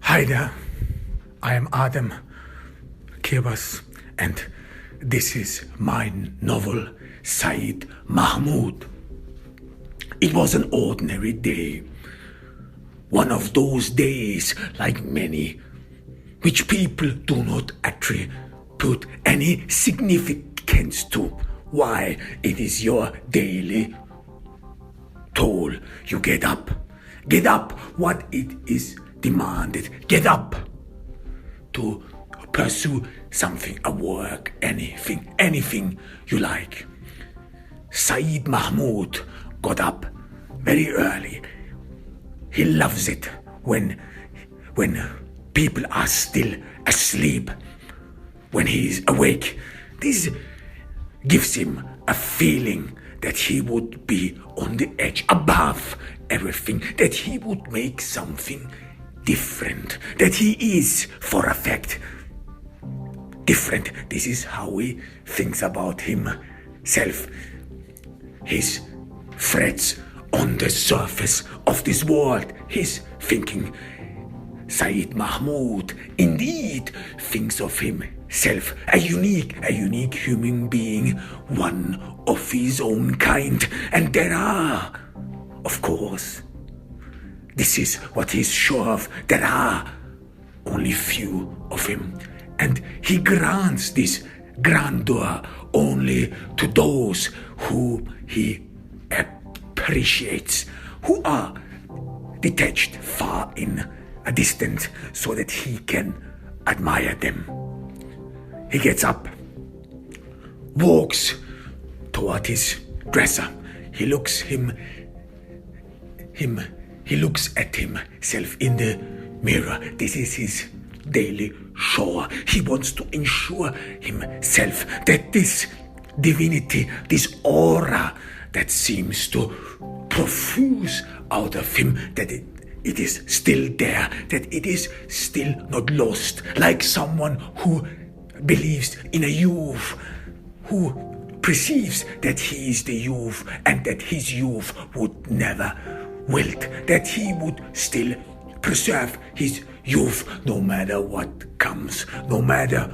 Hi there, I am Adam Kebas, and this is my novel, Sayyid Mahmoud. It was an ordinary day, one of those days, like many, which people do not actually put any significance to. Why? It is your daily toll. You get up, what it is demanded. Get up to pursue something, a work, anything you like. Sayyid Mahmoud got up very early. He loves it when people are still asleep. When he is awake, this gives him a feeling that he would be on the edge, above everything, that he would make something different, that he is, for a fact, different. This is how he thinks about himself. His threats on the surface of this world, his thinking. Sayyid Mahmoud indeed thinks of himself a unique human being, one of his own kind. And there are, of course, this is what he's sure of, there are only few of him. And he grants this grandeur only to those who he appreciates, who are detached far in a distance, so that he can admire them. He gets up, walks toward his dresser. He looks at himself in the mirror. This is his daily chore. He wants to ensure himself that this divinity, this aura that seems to profuse out of him, that it is still there, that it is still not lost, like someone who believes in a youth, who perceives that he is the youth and that his youth would never wilt, that he would still preserve his youth no matter what comes, no matter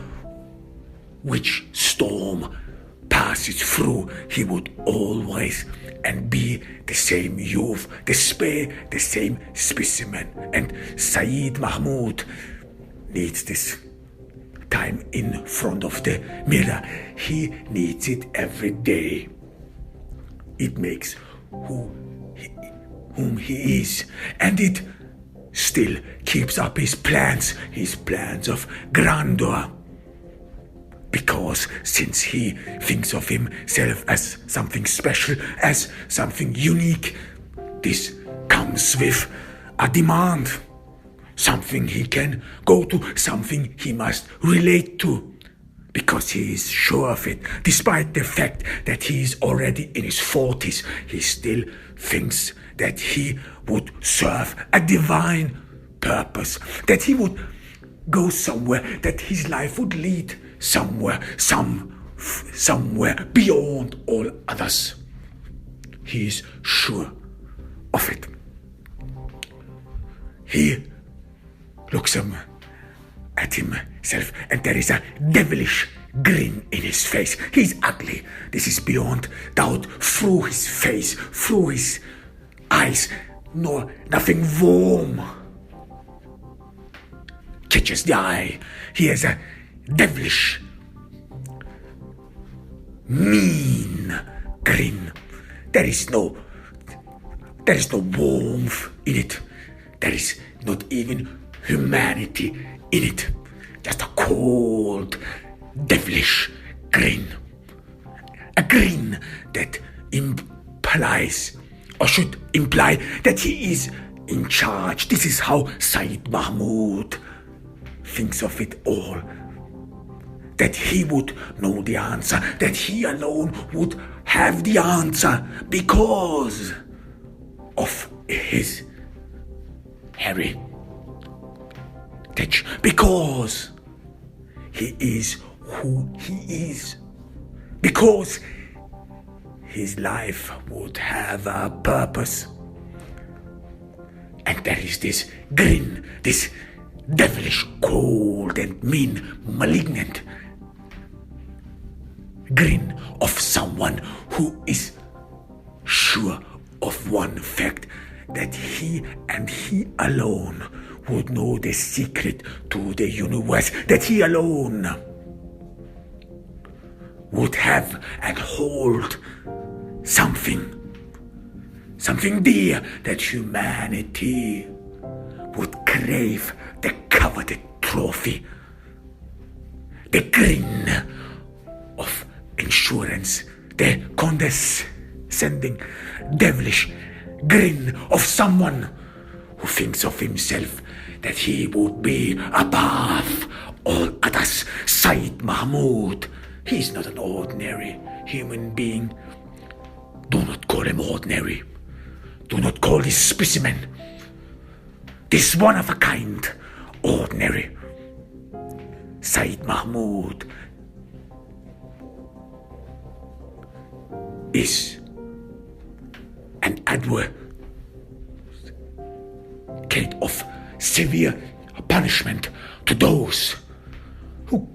which storm passes through. He would always and be the same youth, the same specimen. And Sayyid Mahmoud needs this time in front of the mirror. He needs it every day. It makes whom he is, and it still keeps up his plans of grandeur. Because since he thinks of himself as something special, as something unique, this comes with a demand. Something he can go to, something he must relate to. Because he is sure of it, despite the fact that he is already in his 40s, he still thinks that he would serve a divine purpose, that he would go somewhere, that his life would lead somewhere beyond all others. He is sure of it. He looks at himself, and there is a devilish grin in his face. He's ugly. This is beyond doubt. Through his face, through his eyes, nothing warm catches the eye. He has a devilish, mean grin. There is no warmth in it. There is not even humanity in it. Just a cold, devilish grin. A grin that implies, or should imply, that he is in charge. This is how Sayyid Mahmoud thinks of it all. That he would know the answer, that he alone would have the answer because of his heritage, because he is who he is, because his life would have a purpose. And there is this grin, this devilish, cold and mean, malignant grin of someone who is sure of one fact, that he and he alone would know the secret to the universe, that he alone would have and hold something dear that humanity would crave, the coveted trophy, the grin of insurance, the condescending, devilish grin of someone who thinks of himself that he would be above all others. Sayyid Mahmoud, he is not an ordinary human being. Do not call him ordinary. Do not call this specimen, this one of a kind, ordinary. Sayyid Mahmoud is an advocate of severe punishment to those who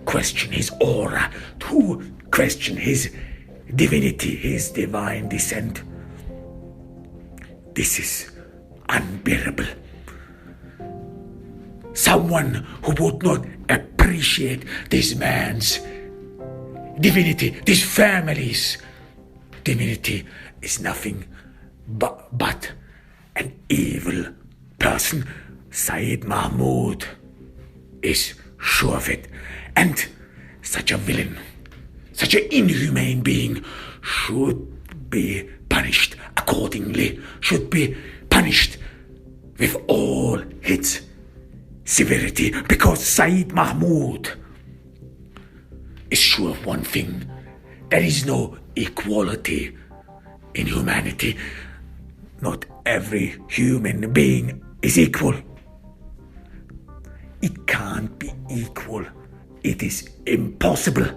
question his aura, who question his divinity, his divine descent. This is unbearable. Someone who would not appreciate this man's divinity, this family's divinity, is nothing but an evil person. Sayyid Mahmoud is sure of it. And such a villain, such an inhumane being should be punished accordingly, should be punished with all its severity, because Sayyid Mahmoud is sure of one thing: there is no equality in humanity. Not every human being is equal. It can't be equal. It is impossible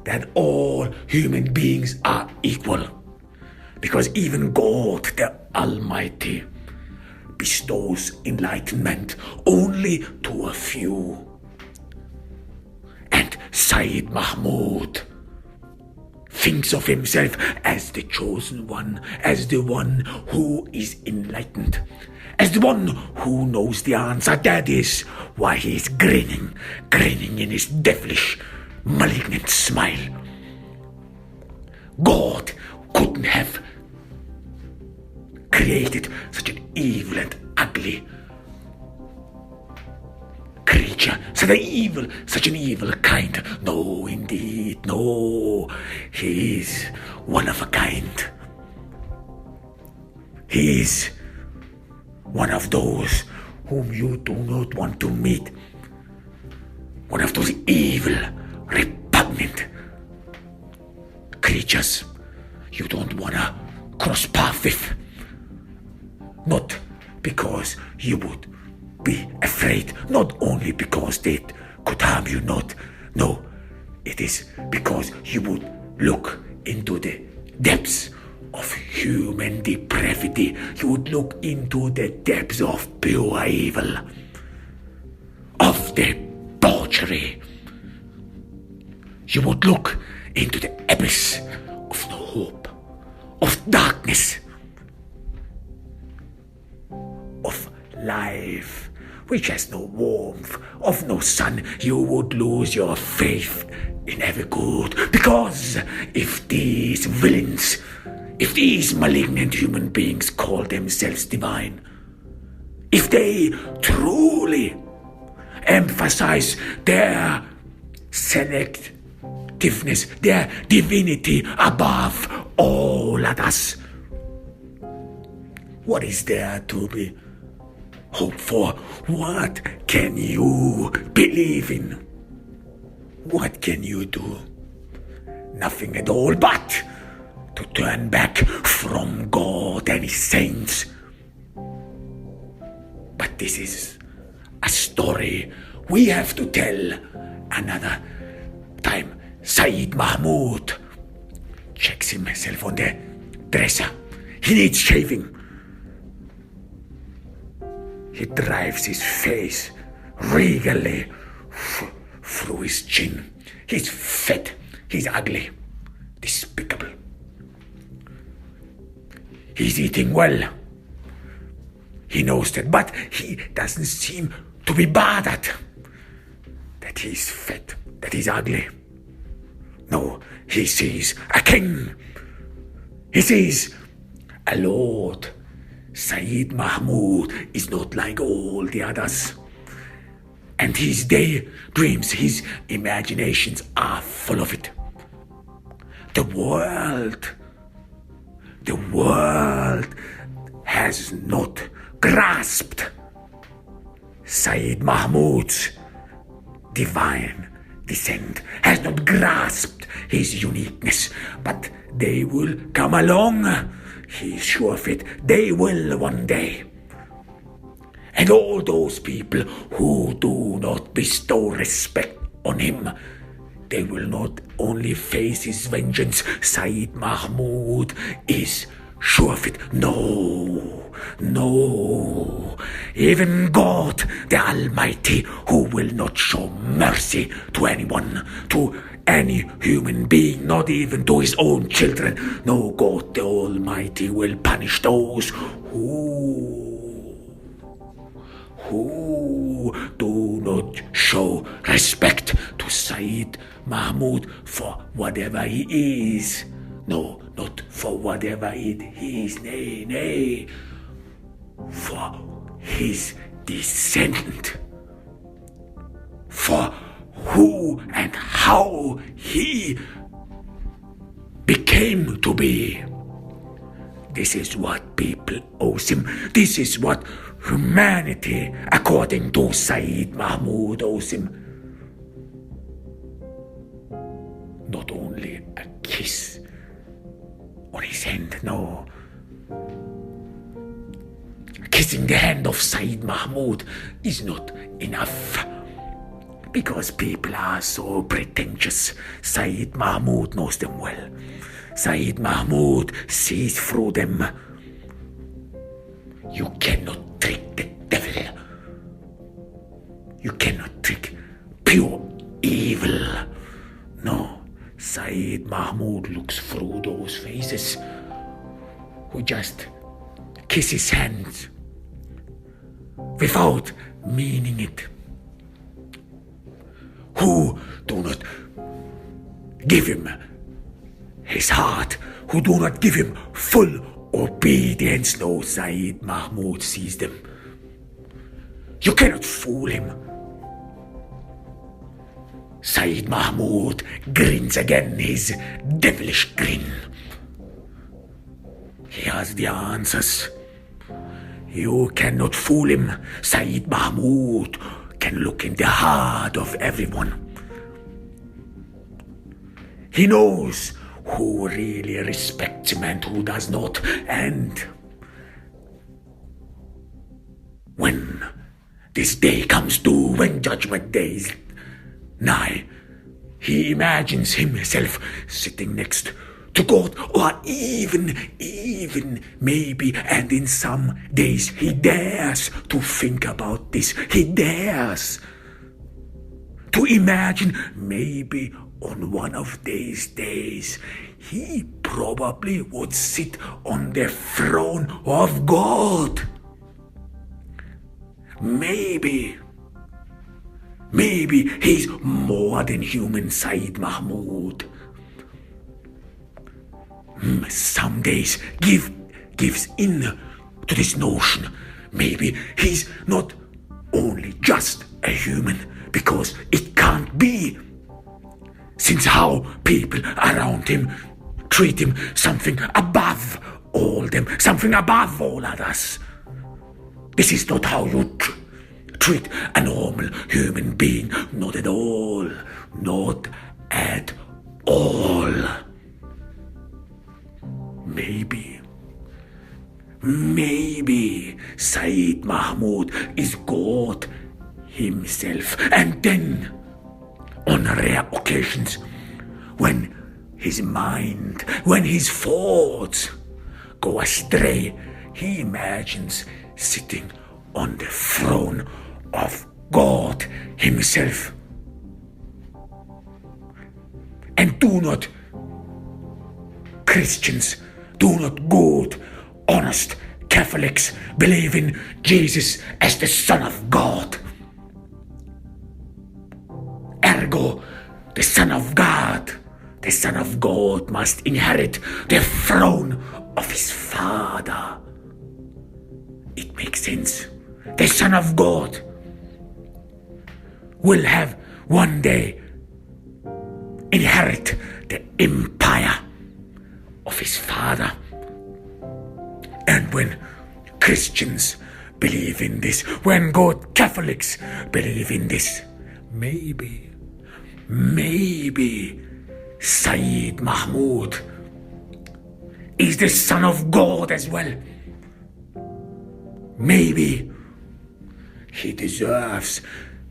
that all human beings are equal, because even God, the Almighty, bestows enlightenment only to a few. And Sayyid Mahmoud thinks of himself as the chosen one, as the one who is enlightened, as the one who knows the answer. That is why he is grinning in his devilish, malignant smile. God couldn't have created such an evil and ugly creature, such an evil kind. No, indeed, no. He is one of a kind. He is one of those whom you do not want to meet. One of those evil, repugnant creatures you don't want to cross paths with. Not because you would be afraid, not only because they could harm you, not. No, it is because you would look into the depths of human depravity. You would look into the depths of pure evil, of debauchery. You would look into the abyss of no hope, of darkness, of life which has no warmth, of no sun. You would lose your faith in every good, because if these villains, if these malignant human beings call themselves divine, if they truly emphasize their selectiveness, their divinity above all others, what is there to be hoped for? What can you believe in? What can you do? Nothing at all but to turn back from God and His saints. But this is a story we have to tell another time. Sayyid Mahmoud checks himself on the dresser. He needs shaving. He drives his face regally through his chin. He's fat, he's ugly, despicable. He's eating well. He knows that, but he doesn't seem to be bothered that he's fat, that he's ugly. No, he sees a king. He sees a lord. Sayyid Mahmoud is not like all the others. And his daydreams, his imaginations are full of it. The world has not grasped Sayyid Mahmoud's divine descent, has not grasped his uniqueness, but they will come along. He's sure of it. They will one day. And all those people who do not bestow respect on him, they will not only face his vengeance. Sayyid Mahmoud is sure of it. No. Even God, the Almighty, who will not show mercy to anyone, to any human being, not even to his own children. No, God, the Almighty, will punish those who do not show respect to Sayyid Mahmoud for whatever he is. No, not for whatever it is. Nay, for his descent. For who and how he became to be. This is what people owe him. This is what humanity, according to Sayyid Mahmoud, owes him. Not only a kiss on his hand, no. Kissing the hand of Sayyid Mahmoud is not enough, because people are so pretentious. Sayyid Mahmoud knows them well. Sayyid Mahmoud sees through them. You cannot trick the devil. You cannot trick pure evil. No, Sayyid Mahmoud looks through those faces who just kiss his hands without meaning it, who do not give him his heart, who do not give him full obedience. No, Sayyid Mahmoud sees them. You cannot fool him. Sayyid Mahmoud grins again, his devilish grin. He has the answers. You cannot fool him. Sayyid Mahmoud can look in the heart of everyone. He knows who really respects him and who does not. And when this day comes to, when Judgment Day is nigh, he imagines himself sitting next to God, or even maybe, and in some days he dares to think about this. He dares to imagine maybe on one of these days he probably would sit on the throne of God. Maybe he's more than human, Sayyid Mahmoud. Some days gives in to this notion. Maybe he's not only just a human, because it can't be, since how people around him treat him something above all them, something above all others. This is not how you treat a normal human being. Not at all. Not at all. Maybe Sayyid Mahmoud is God himself. And then, on rare occasions, when his mind, when his thoughts go astray, he imagines sitting on the throne of God himself. And do not, Christians, do not good, honest Catholics believe in Jesus as the Son of God. Ergo, the Son of God must inherit the throne of his Father. It makes sense. The Son of God will have one day inherit the empire of his Father. And when Christians believe in this, when good Catholics believe in this, maybe Sayyid Mahmoud is the Son of God as well. Maybe he deserves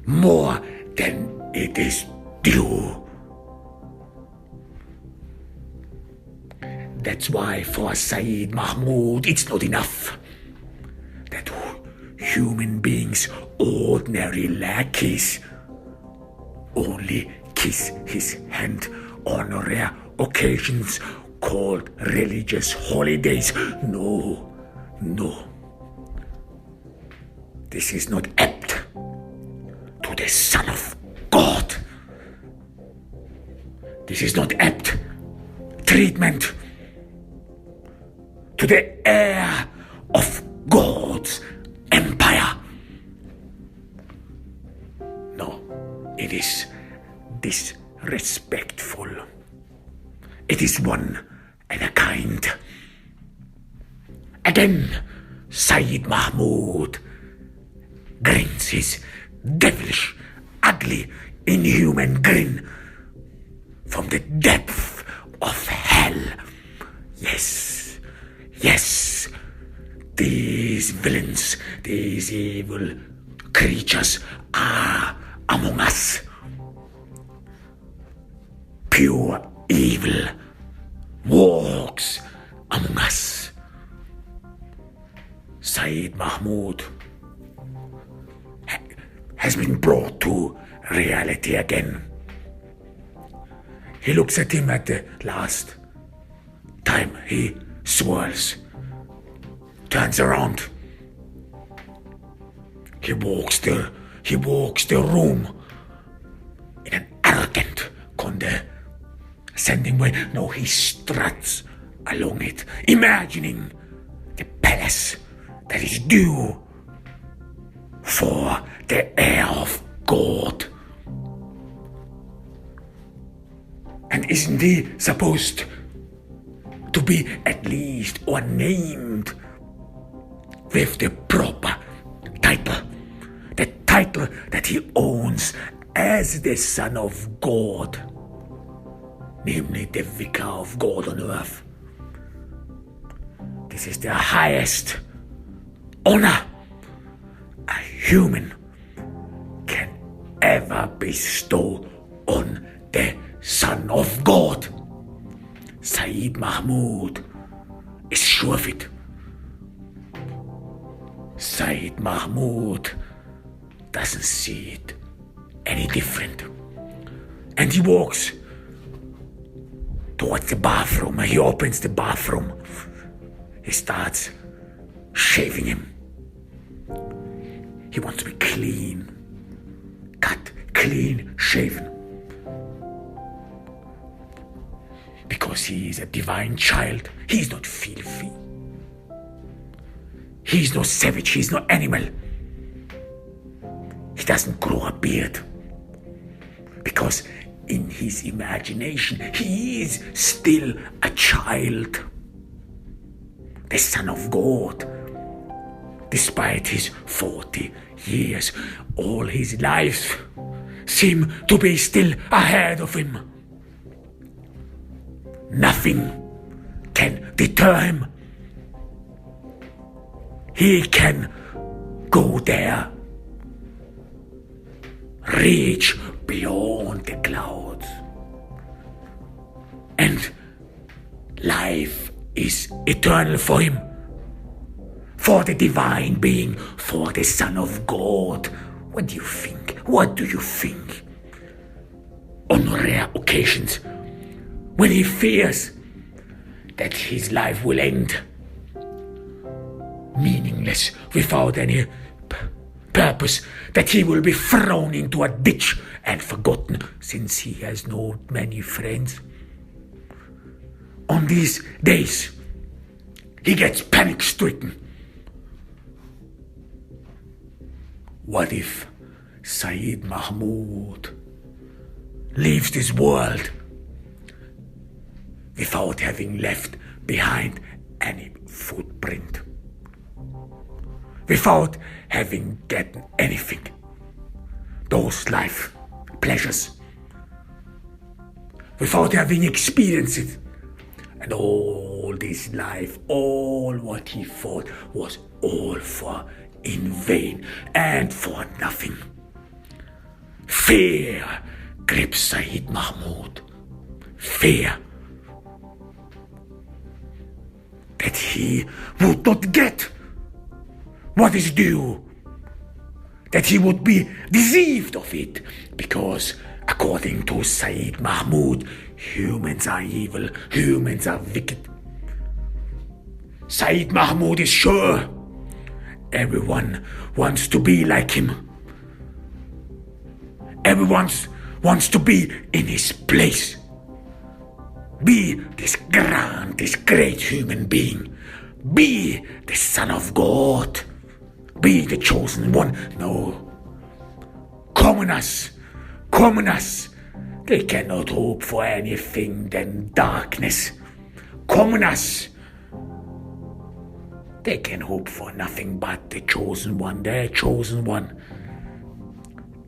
more than it is due. That's why for Sayyid Mahmoud it's not enough that human beings, ordinary lackeys, only kiss his hand on rare occasions called religious holidays. No. This is not apt to the Son of God. This is not apt treatment to the heir of God's empire. No, it is disrespectful. It is one and a kind. Again, Sayyid Mahmoud grins his devilish, ugly, inhuman grin from the depth of hell. Yes, these villains, these evil creatures are among us. Pure evil walks among us. Sayyid Mahmoud has been brought to reality again. He looks at him at the last time. He swirls, turns around. He walks the room in an arrogant, condescending way. No, he struts along it, imagining the palace that is due for the heir of God. And isn't he supposed to be at least or named with the proper title? The title that he owns as the Son of God, namely the Vicar of God on earth. This is the highest honor a human can ever bestow on the Son of God. Sayyid Mahmoud is sure of it. Sayyid Mahmoud doesn't see it any different. And he walks towards the bathroom. He opens the bathroom. He starts shaving him. He wants to be clean, cut, clean, shaven. Because he is a divine child. He is not filthy. He is no savage. He is no animal. He doesn't grow a beard. Because in his imagination, he is still a child. The Son of God. Despite his 40 years, all his life seem to be still ahead of him. Nothing can deter him. He can go there, reach beyond the clouds, and life is eternal for him. for the divine being, for the Son of God. What do you think? What do you think? On rare occasions, when he fears that his life will end meaningless, without any purpose, that he will be thrown into a ditch and forgotten, since he has no many friends. On these days, he gets panic-stricken. What if Sayyid Mahmoud leaves this world without having left behind any footprint, without having gotten anything, those life pleasures, without having experienced it, and all this life, all what he thought was all for in vain and for nothing. Fear grips Sayyid Mahmoud. Fear that he would not get what is due, that he would be deceived of it, because according to Sayyid Mahmoud, humans are evil, humans are wicked. Sayyid Mahmoud is sure everyone wants to be like him. Everyone wants to be in his place. Be this grand, this great human being. Be the Son of God. Be the chosen one. No. Commoners, they cannot hope for anything than darkness. Commoners, they can hope for nothing but the chosen one, their chosen one.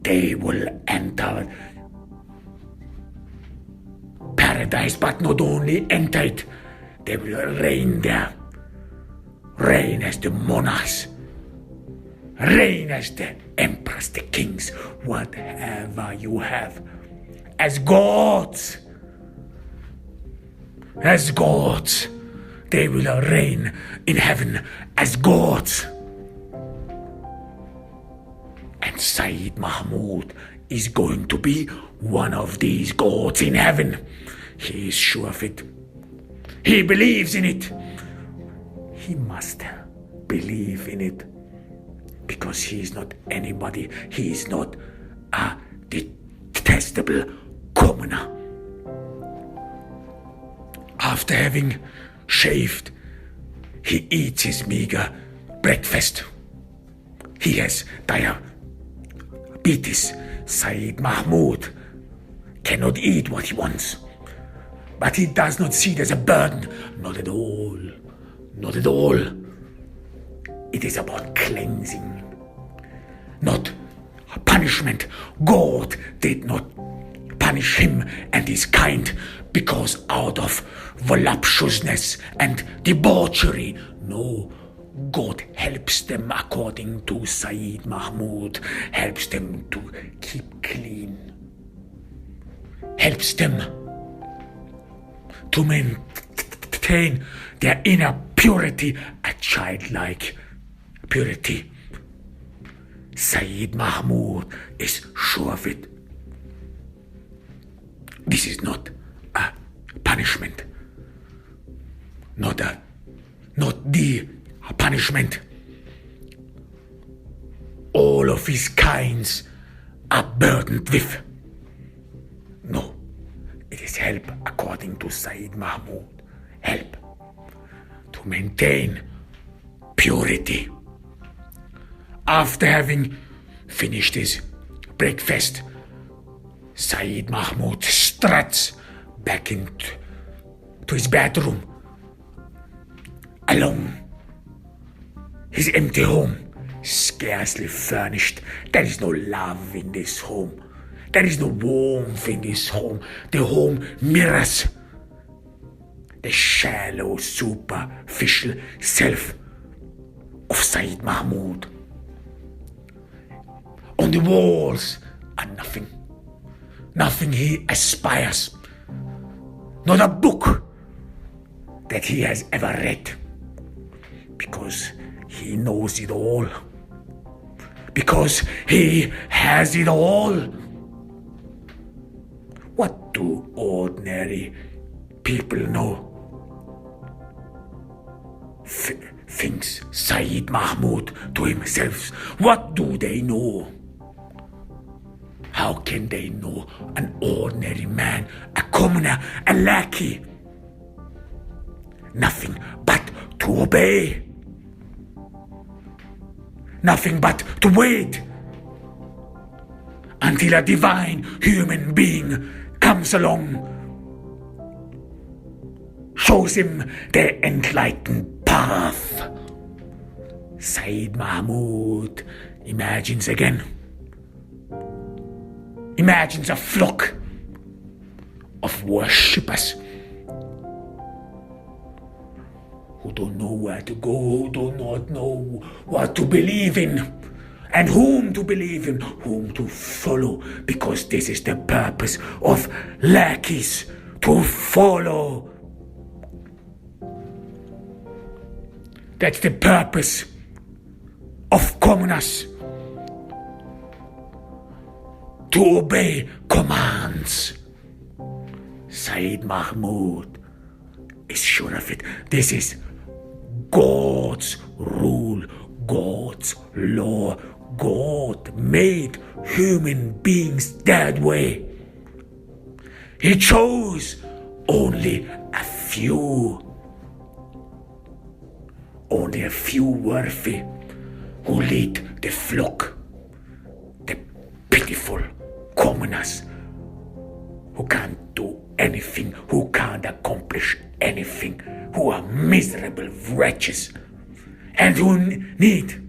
They will enter paradise, but not only enter it, they will reign there. Reign as the monarchs. Reign as the emperors, the kings, whatever you have. As gods. As gods. They will reign in heaven as gods. And Sayyid Mahmoud is going to be one of these gods in heaven. He is sure of it. He believes in it. He must believe in it, because he is not anybody. He is not a detestable commoner. After having shaved, he eats his meager breakfast. He has diabetes. Sayyid Mahmoud cannot eat what he wants, but he does not see it as a burden. Not at all. Not at all. It is about cleansing, not punishment. God did not punish him and his kind because out of voluptuousness and debauchery. No, God helps them, according to Sayyid Mahmoud, helps them to keep clean, helps them to maintain their inner purity, a childlike purity. Sayyid Mahmoud is sure of it. This is not a punishment, not the punishment. All of his kinds are burdened with. No, it is help, according to Sayyid Mahmoud. Help to maintain purity. After having finished his breakfast, Sayyid Mahmoud struts back into his bedroom, alone. His empty home, scarcely furnished. There is no love in this home. There is no warmth in this home. The home mirrors the shallow, superficial self of Sayyid Mahmoud. On the walls are nothing. Nothing he aspires. Not a book that he has ever read. Because he knows it all. Because he has it all. What do ordinary people know? Thinks Sayyid Mahmoud to himself. What do they know? How can they know an ordinary man, a commoner, a lackey? Nothing but to obey. Nothing but to wait until a divine human being comes along, shows him the enlightened path. Sayyid Mahmoud imagines again. Imagines a flock of worshippers who don't know where to go, who do not know what to believe in, and whom to believe in, whom to follow, because this is the purpose of lackeys, to follow. That's the purpose of commoners, to obey commands. Sayyid Mahmoud is sure of it. This is God's rule, God's law. God made human beings that way. He chose only a few worthy who lead the flock, the pitiful commoners who can't do anything, who can't accomplish anything, who are miserable wretches, and who need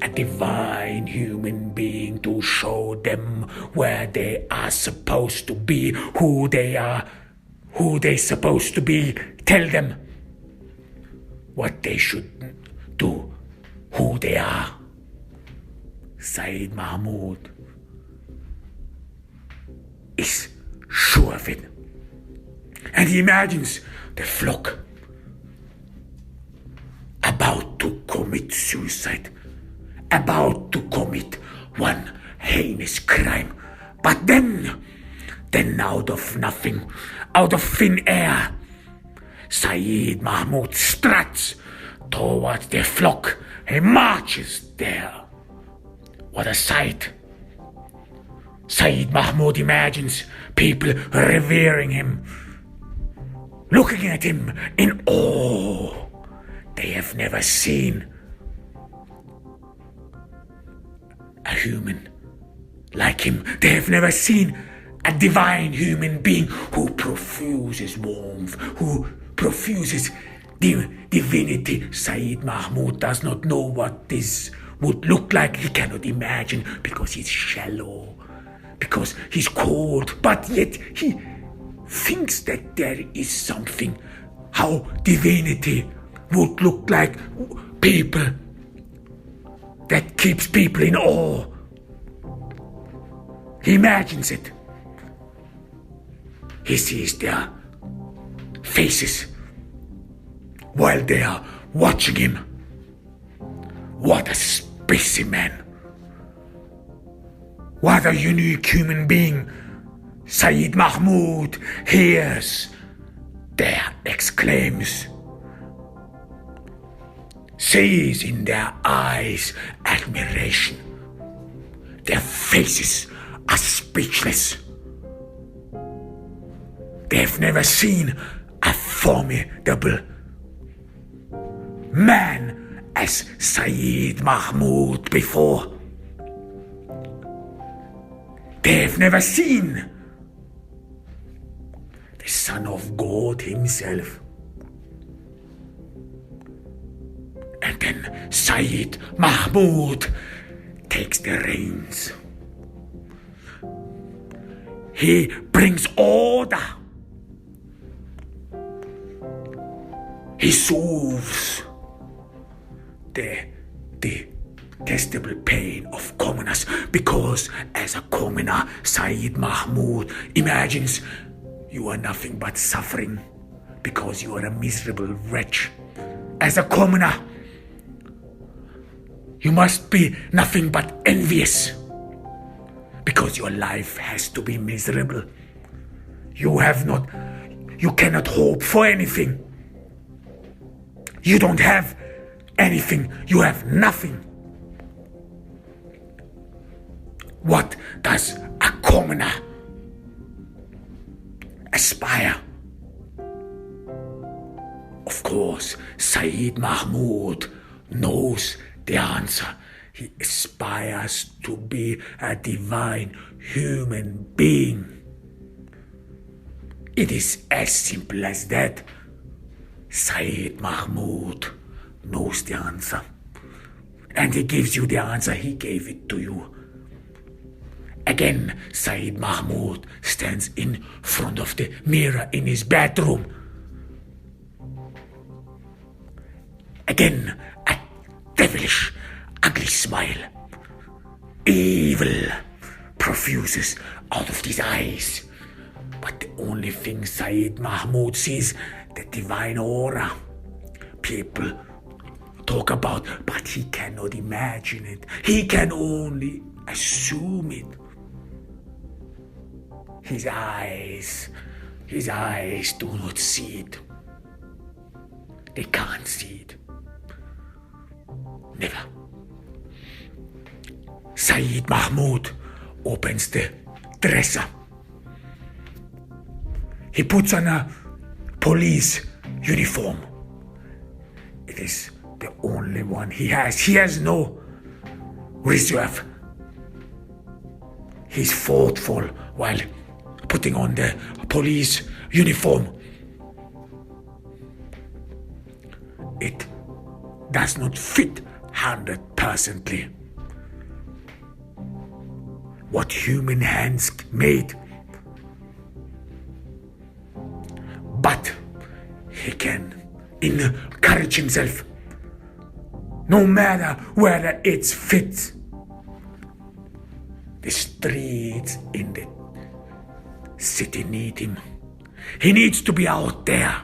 a divine human being to show them where they are supposed to be, who they are, who they're supposed to be, tell them what they should do, who they are. Sayyid Mahmoud is sure of it. And he imagines the flock about to commit suicide, about to commit one heinous crime. But then out of nothing, out of thin air, Sayyid Mahmoud struts towards the flock. He marches there. What a sight. Sayyid Mahmoud imagines people revering him, looking at him in awe. They have never seen a human like him. They have never seen a divine human being who profuses warmth, who profuses divinity. Sayyid Mahmoud does not know what this would look like. He cannot imagine because he's shallow, because he's cold, but yet he thinks that there is something, how divinity would look like, people that keeps people in awe. He imagines it. He sees their faces while they are watching him. What a specimen. What a unique human being. Sayyid Mahmoud hears their exclaims, sees in their eyes admiration. Their faces are speechless. They've never seen a formidable man as Sayyid Mahmoud before. They've never seen the Son of God himself. And then Sayyid Mahmoud takes the reins. He brings order. He soothes the detestable pain of commoners, because as a commoner, Sayyid Mahmoud imagines you are nothing but suffering because you are a miserable wretch. As a commoner, You must be nothing but envious, because your life has to be miserable. You cannot hope for anything. You don't have anything. You have nothing. What does a commoner aspire? Of course, Sayyid Mahmoud knows the answer. He aspires to be a divine human being. It is as simple as that. Sayyid Mahmoud knows the answer. And he gives you the answer. He gave it to you. Again, Sayyid Mahmoud stands in front of the mirror in his bedroom. Again, a devilish, ugly smile. Evil profuses out of his eyes. But the only thing Sayyid Mahmoud sees, the divine aura. People talk about, but he cannot imagine it. He can only assume it. His eyes do not see it. They can't see it. Never. Sayyid Mahmoud opens the dresser. He puts on a police uniform. It is the only one he has. He has no reserve. He's thoughtful while putting on the police uniform. It does not fit 100%. What human hands made. But he can encourage himself, no matter whether it's fit. The streets in the city need him. He needs to be out there.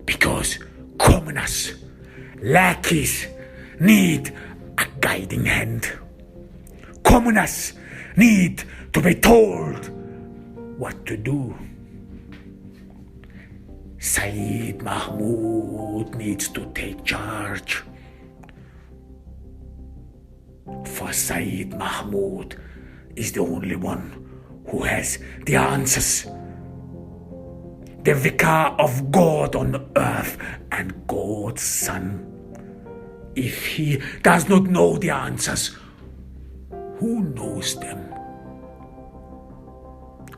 Because commoners, lackeys, need a guiding hand. Commoners need to be told what to do. Sayyid Mahmoud needs to take charge. For Sayyid Mahmoud is the only one who has the answers. The vicar of God on earth and God's son. If he does not know the answers, who knows them?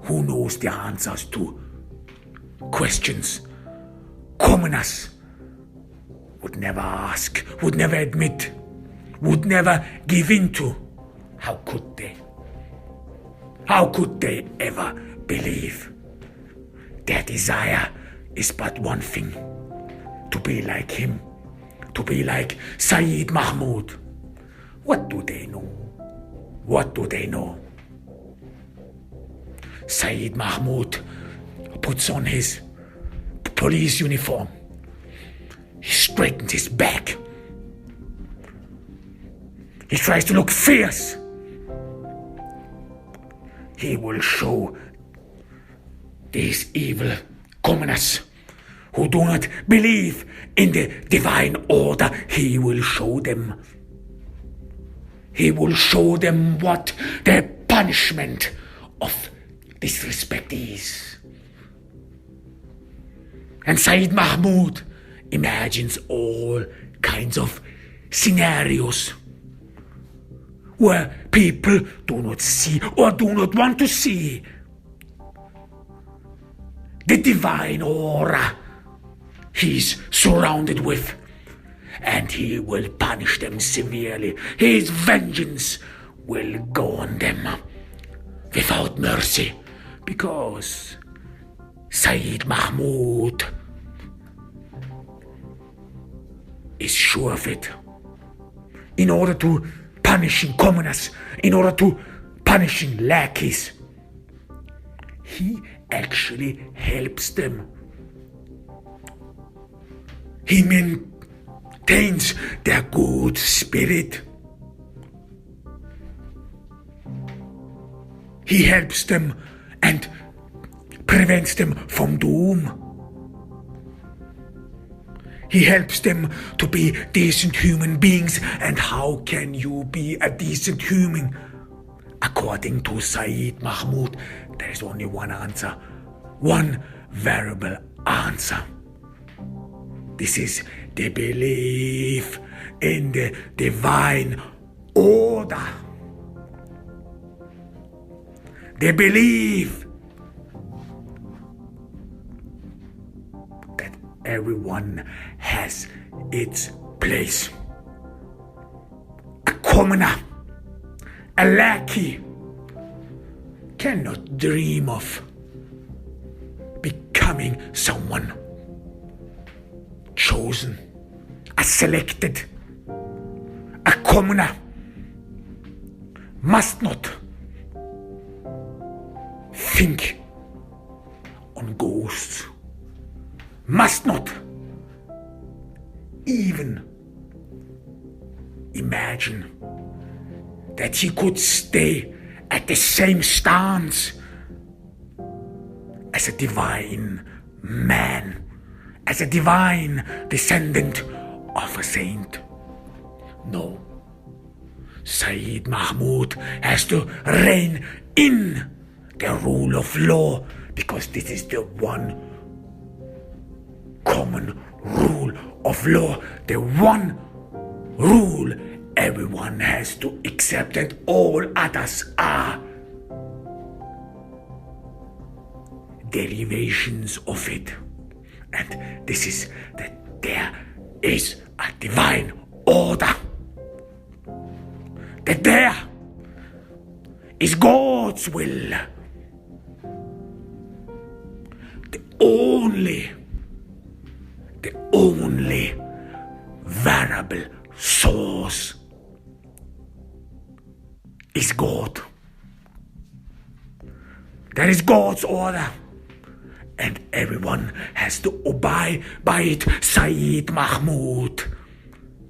Who knows the answers to questions commoners would never ask, would never admit, would never give in to? How could they? How could they ever believe? Their desire is but one thing: to be like him, to be like Sayyid Mahmoud. What do they know? What do they know? Sayyid Mahmoud puts on his police uniform. He straightens his back. He tries to look fierce. He will show these evil commoners who do not believe in the divine order. He will show them. He will show them what the punishment of disrespect is. And Sayyid Mahmoud imagines all kinds of scenarios where people do not see or do not want to see the divine aura he's surrounded with, and he will punish them severely. His vengeance will go on them without mercy, because Sayyid Mahmoud is sure of it. In order to punishing commoners, in order to punishing lackeys, he actually helps them. He meant taints their good spirit. He helps them and prevents them from doom. He helps them to be decent human beings. And how can you be a decent human? According to Sayyid Mahmoud, there is only one answer, one variable answer. This is the belief in the divine order. The belief that everyone has its place. A commoner, a lackey, cannot dream of becoming someone chosen, a selected. A commoner must not think on ghosts, must not even imagine that he could stay at the same stance as a divine man, as a divine descendant of a saint. No, Sayyid Mahmoud has to reign in the rule of law, because this is the one common rule of law, the one rule everyone has to accept, and all others are derivations of it. And this is that there is a divine order, that there is God's will, the only variable source is God. That is God's order, and everyone has to obey by it. Sayyid Mahmoud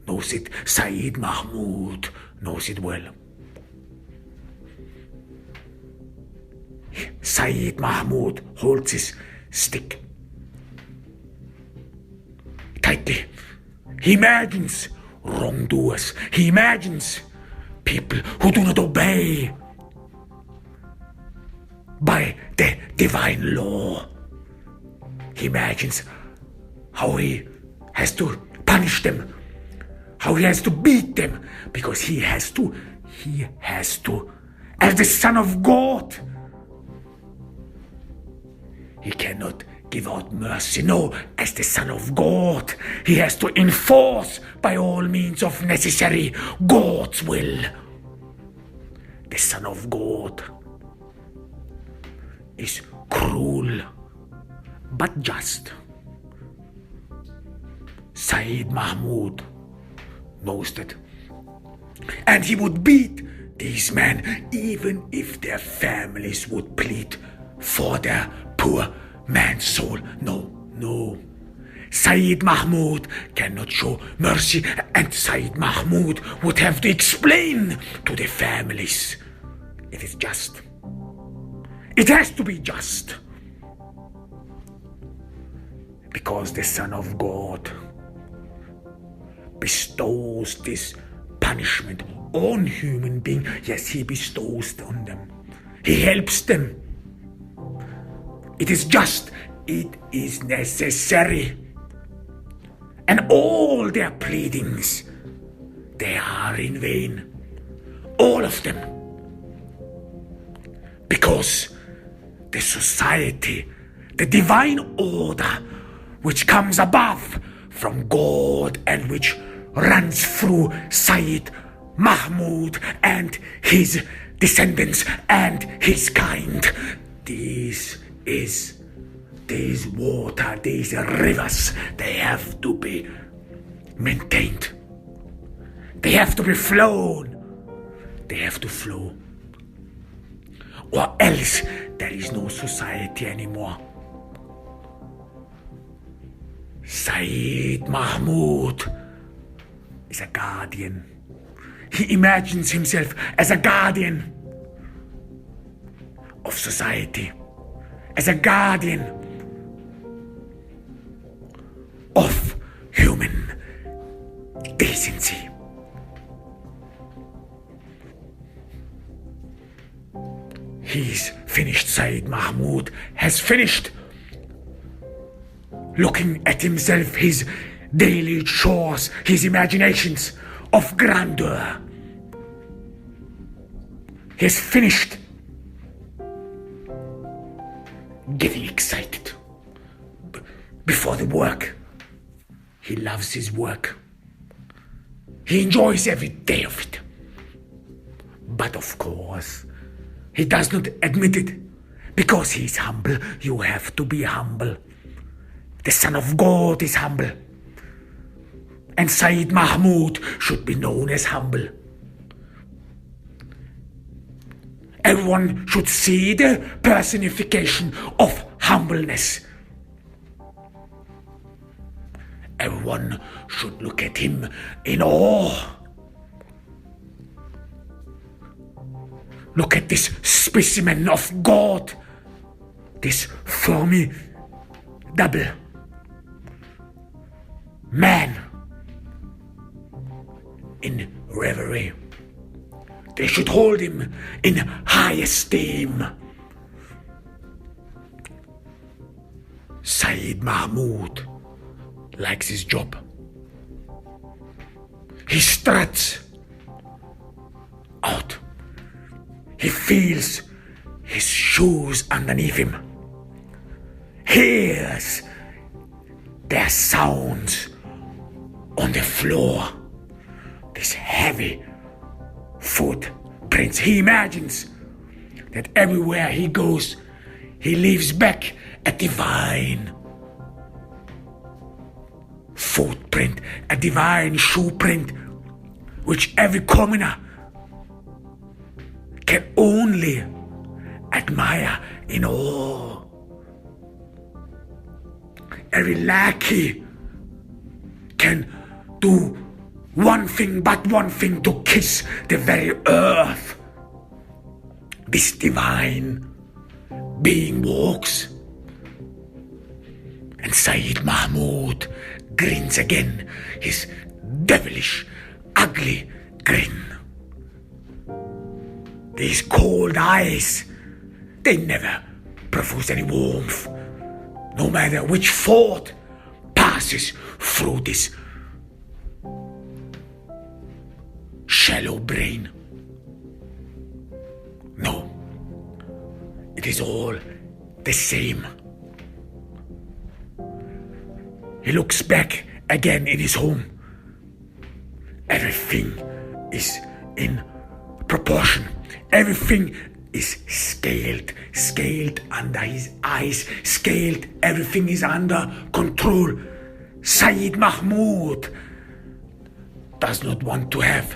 knows it. Sayyid Mahmoud knows it well. Sayyid Mahmoud holds his stick tightly. He imagines wrongdoers. He imagines people who do not obey by the divine law. He imagines how he has to punish them, how he has to beat them, because he has to, as the Son of God. He cannot give out mercy. No, as the Son of God, he has to enforce by all means of necessary God's will. The Son of God is cruel but just. Sayyid Mahmoud knows that. And he would beat these men even if their families would plead for their poor man's soul. No. Sayyid Mahmoud cannot show mercy, and Sayyid Mahmoud would have to explain to the families. It is just. It has to be just. Because the Son of God bestows this punishment on human beings. Yes, he bestows it on them. He helps them. It is just. It is necessary. And all their pleadings, they are in vain. All of them. Because the society, the divine order, which comes above from God and which runs through Sayyid Mahmoud and his descendants and his kind. These water, these rivers, they have to be maintained. They have to be flown. They have to flow. Or else there is no society anymore. Sayyid Mahmoud is a guardian. He imagines himself as a guardian of society, as a guardian of human decency. He's finished. Sayyid Mahmoud has finished looking at himself, his daily chores, his imaginations of grandeur. He's finished getting excited before the work. He loves his work. He enjoys every day of it. But of course, he does not admit it because he is humble. You have to be humble. The Son of God is humble. And Sayyid Mahmoud should be known as humble. Everyone should see the personification of humbleness. Everyone should look at him in awe. Look at this specimen of God, this formidable man in reverie. They should hold him in high esteem. Sayyid Mahmoud likes his job. He struts out. He feels his shoes underneath him. Hears their sounds on the floor. This heavy footprints. He imagines that everywhere he goes, he leaves back a divine footprint, a divine shoe print, which every commoner can only admire in awe. Every lackey can do one thing but one thing: to kiss the very earth. This divine being walks, and Sayyid Mahmoud grins again, his devilish, ugly grin. These cold eyes, they never produce any warmth, no matter which thought passes through this shallow brain. No, it is all the same. He looks back again in his home. Everything is in proportion. Everything is scaled under his eyes, scaled. Everything is under control. Sayyid Mahmoud does not want to have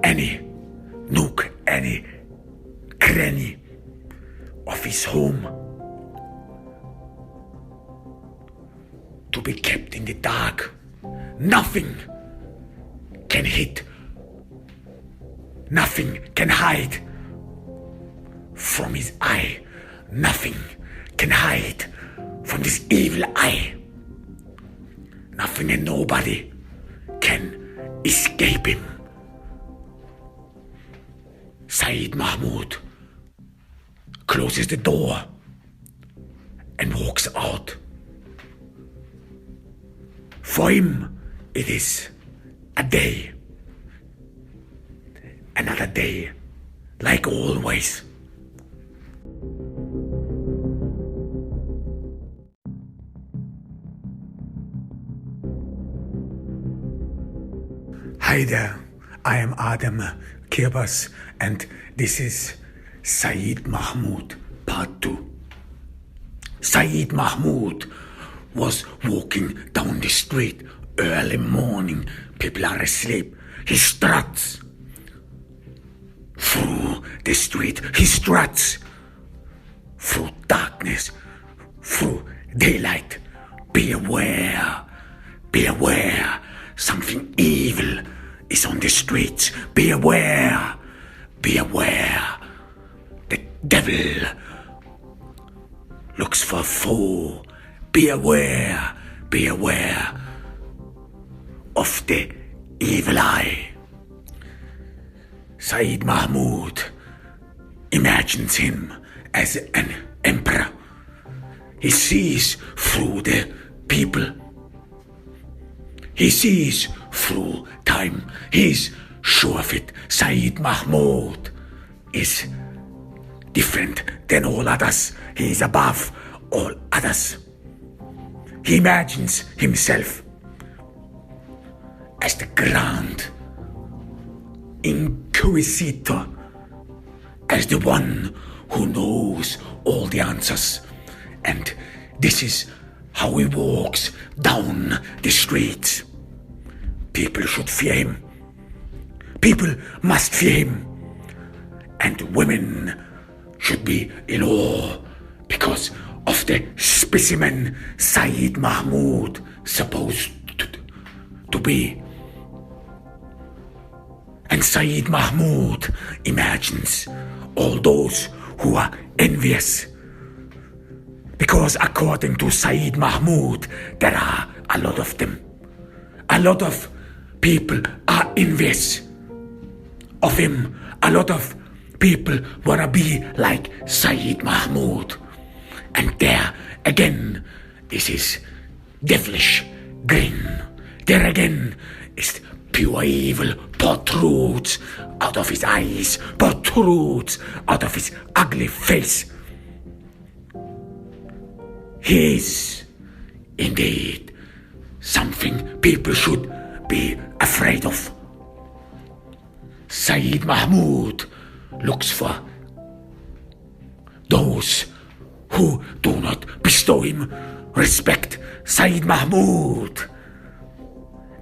any nook, any cranny of his home to be kept in the dark. Nothing can hit, nothing can hide from his eye. Nothing can hide from this evil eye. Nothing and nobody can escape him. Sayyid Mahmoud closes the door and walks out. For him, it is a day. Another day, like always. Hi there, I am Adam Kirbas, and this is Sayyid Mahmoud Part 2. Sayyid Mahmoud was walking down the street early morning. People are asleep. He struts through the street. He struts through darkness, through daylight. Be aware. Something evil is on the streets. Be aware. Be aware. The devil looks for a foe. Be aware. Be aware of the evil eye. Sayyid Mahmoud imagines him as an emperor. He sees through the people. He sees through time. He's sure of it. Sayyid Mahmoud is different than all others. He is above all others. He imagines himself as the grand inquisitor, as the one who knows all the answers. And this is how he walks down the streets. People should fear him. People must fear him. And women should be in awe because of the specimen Sayyid Mahmoud supposed to be. And Sayyid Mahmoud imagines all those who are envious. Because according to Sayyid Mahmoud, there are a lot of them. A lot of people are envious of him. A lot of people want to be like Sayyid Mahmoud. And there again is his devilish grin. There again is pure evil protrudes out of his eyes, protrudes out of his ugly face. He is indeed something people should be afraid of. Sayyid Mahmoud looks for those who do not bestow him respect. Sayyid Mahmoud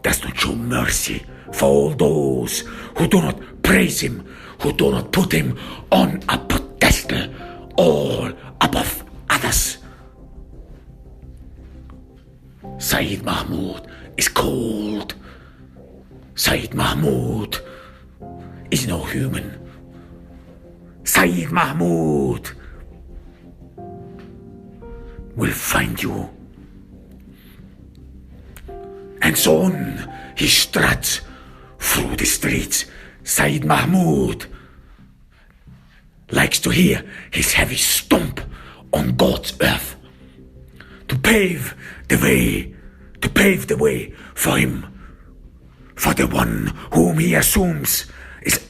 does not show mercy for all those who do not praise him, who do not put him on a pedestal all above others. Sayyid Mahmoud is cold. Sayyid Mahmoud is no human. Sayyid Mahmoud will find you. And so on he struts through the streets. Sayyid Mahmoud likes to hear his heavy stomp on God's earth to pave the way for him, for the one whom he assumes is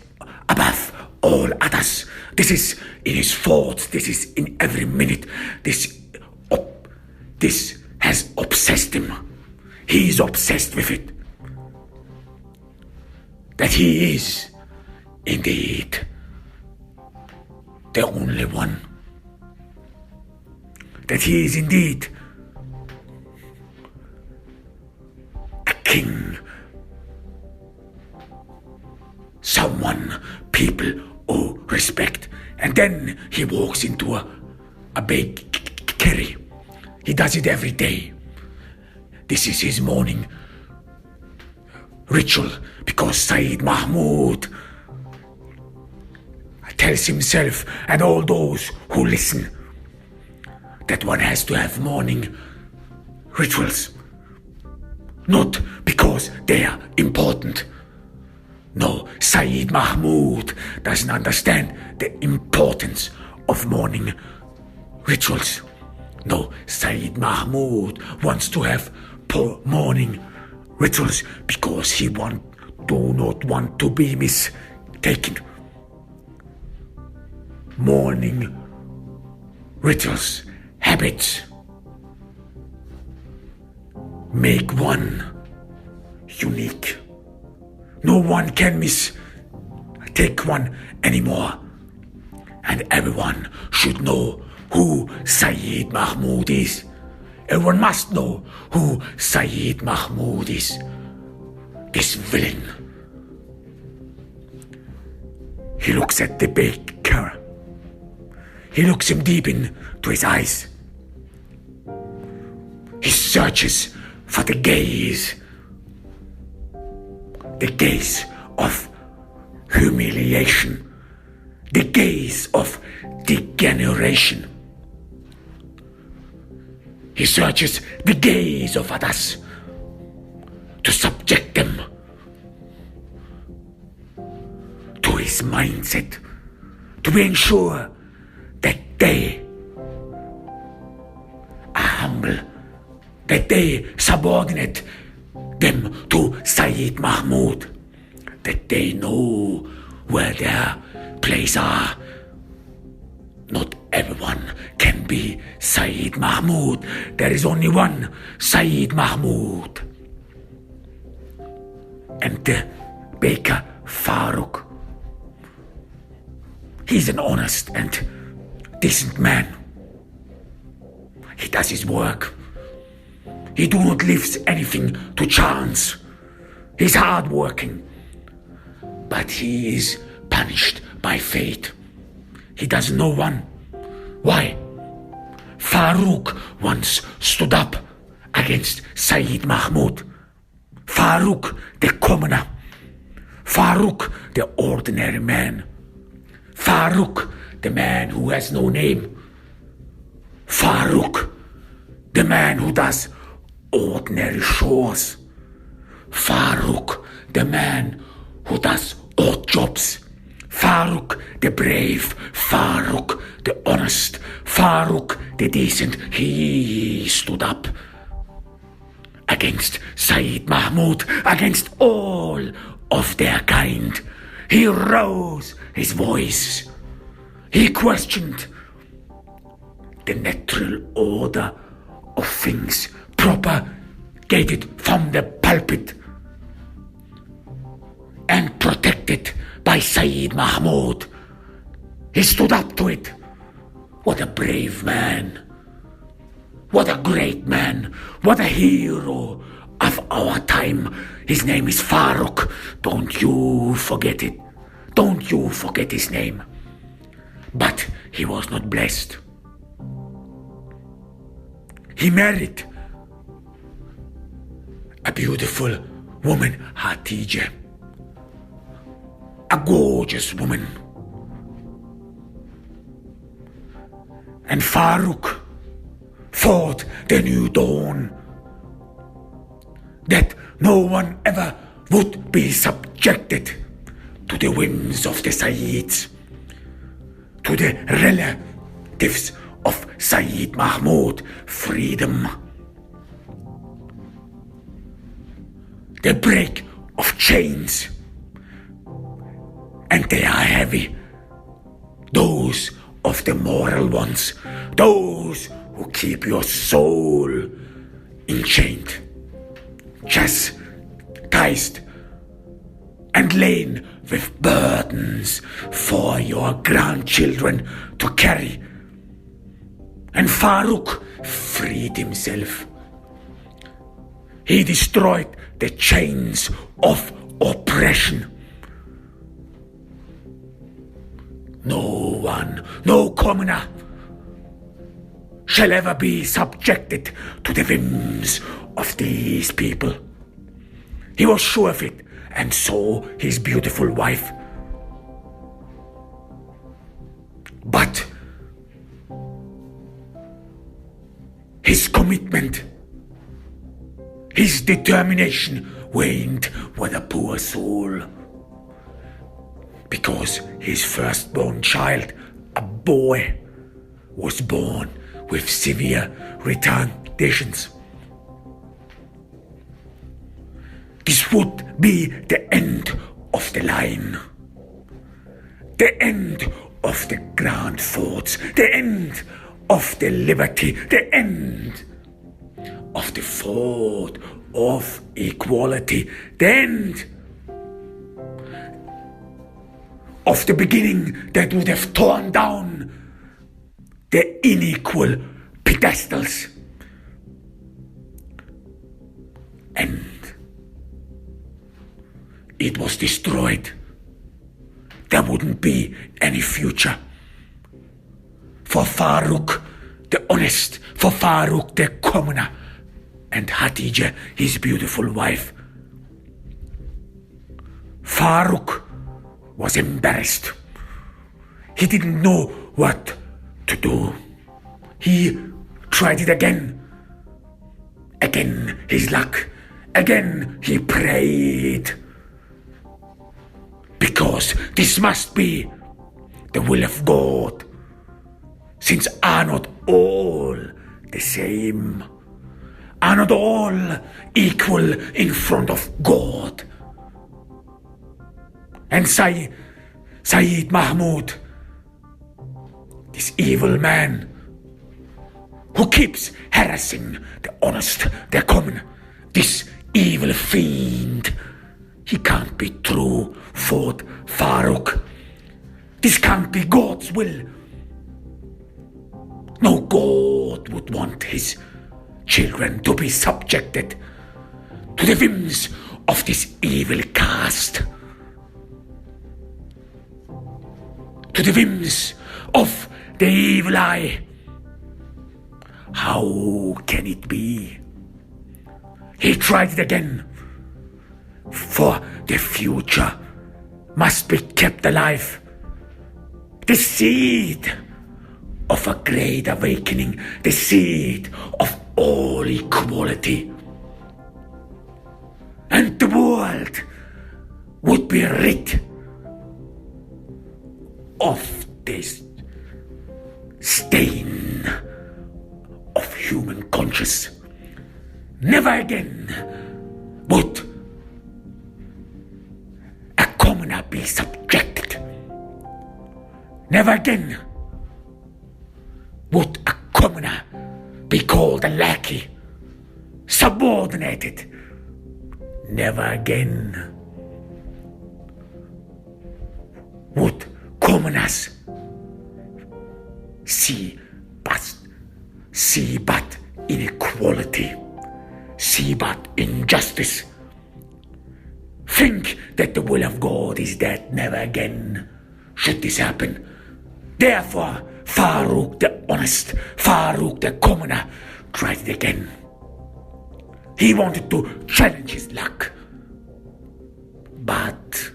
above all others. This is in his thoughts, this is in every minute, this has obsessed him. He is obsessed with it. That he is indeed the only one. That he is indeed a king. Someone people owe respect. And then he walks into a bakery. He does it every day. This is his morning ritual, because Sayyid Mahmoud tells himself and all those who listen that one has to have morning rituals. Not because they are important. No, Sayyid Mahmoud doesn't understand the importance of morning rituals. No, Sayyid Mahmoud wants to have morning rituals because he do not want to be mistaken. Morning rituals, habits, make one unique. No one can mistake one anymore. And everyone should know who Sayyid Mahmoud is. Everyone must know who Sayyid Mahmoud is. This villain. He looks at the baker. He looks him deep into his eyes. He searches for the gaze the gaze of humiliation, the gaze of degeneration. He searches the gaze of others to subject them to his mindset, to ensure that they are humble, that they subordinate them to Sayyid Mahmoud, that they know where their place are. Not everyone can be Sayyid Mahmoud. There is only one Sayyid Mahmoud. And the baker Farooq, he's an honest and decent man. He does his work. He do not leave anything to chance. He's hard-working. But he is punished by fate. He doesn't know one. Why? Farooq once stood up against Sayyid Mahmoud. Farooq, the commoner. Farooq, the ordinary man. Farooq, the man who has no name. Farooq, the man who does ordinary chores. Farooq, the man who does odd jobs. Farooq, the brave. Farooq, the honest. Farooq, the decent. He stood up against Sayyid Mahmoud, against all of their kind. He rose his voice. He questioned the natural order of things propagated from the pulpit and protected by Sayyid Mahmoud. He stood up to it. What a brave man. What a great man. What a hero of our time. His name is Farooq. Don't you forget it. Don't you forget his name. But he was not blessed. He married a beautiful woman, Hatijah. A gorgeous woman. And Farooq fought the new dawn, that no one ever would be subjected to the whims of the Sayyids, to the relatives of Sayyid Mahmoud. Freedom. The break of chains, and they are heavy. Those of the moral ones, those who keep your soul enchained, chastised, and laden with burdens for your grandchildren to carry. And Farooq freed himself. He destroyed the chains of oppression. No one, no commoner shall ever be subjected to the whims of these people. He was sure of it, and so his beautiful wife. But his commitment, his determination waned with a poor soul. Because his firstborn child, a boy, was born with severe retardations. This would be the end of the line. The end of the grand thoughts. The end of the liberty. The end of the thought of equality. The end of the beginning that would have torn down the unequal pedestals. And it was destroyed. There wouldn't be any future for Farooq the honest, for Farooq the commoner, and Hatijah his beautiful wife. Farouk was embarrassed. He didn't know what to do. He tried it again. Again his luck. Again he prayed. Because this must be the will of God, since are not all the same, are not all equal in front of God. And Sayyid Mahmoud, this evil man who keeps harassing the honest, the common, this evil fiend, he can't be true, thought Farouk. This can't be God's will. No God would want his children to be subjected to the whims of this evil caste, to the whims of the evil eye. How can it be? He tried it again, for the future must be kept alive. The seed of a great awakening, the seed of all equality. And the world would be rid of this stain of human conscience. Never again would a commoner be subjected. Never again would a commoner be called a lackey, subordinated. Never again would commoners see but inequality, see but injustice, think that the will of God is that never again should this happen. Therefore, Farouk the honest, Farouk the commoner, tried it again. He wanted to challenge his luck, but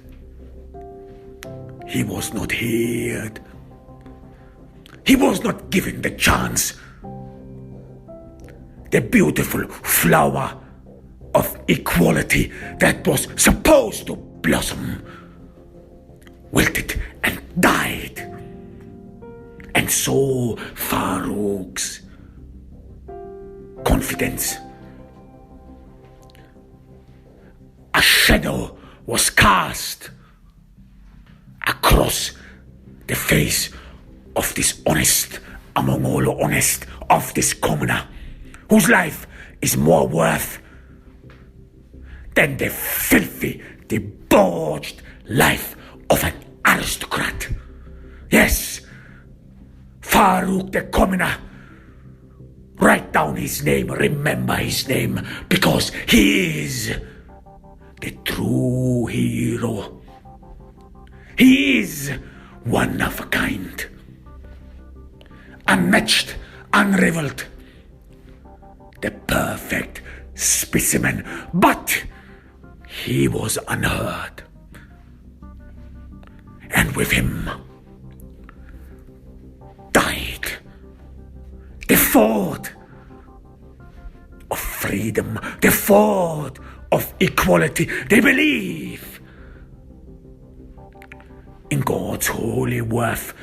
he was not heard. He was not given the chance. The beautiful flower of equality that was supposed to blossom wilted and died. And so Farouk's confidence, a shadow was cast across the face of this honest, among all honest, of this commoner, whose life is more worth than the filthy, debauched life of an aristocrat. Yes, Farouk the commoner, write down his name, remember his name, because he is the true hero. He is one of a kind, unmatched, unrivaled, the perfect specimen, but he was unheard. And with him died the thought of freedom, the thought of equality, the belief in God's holy worth,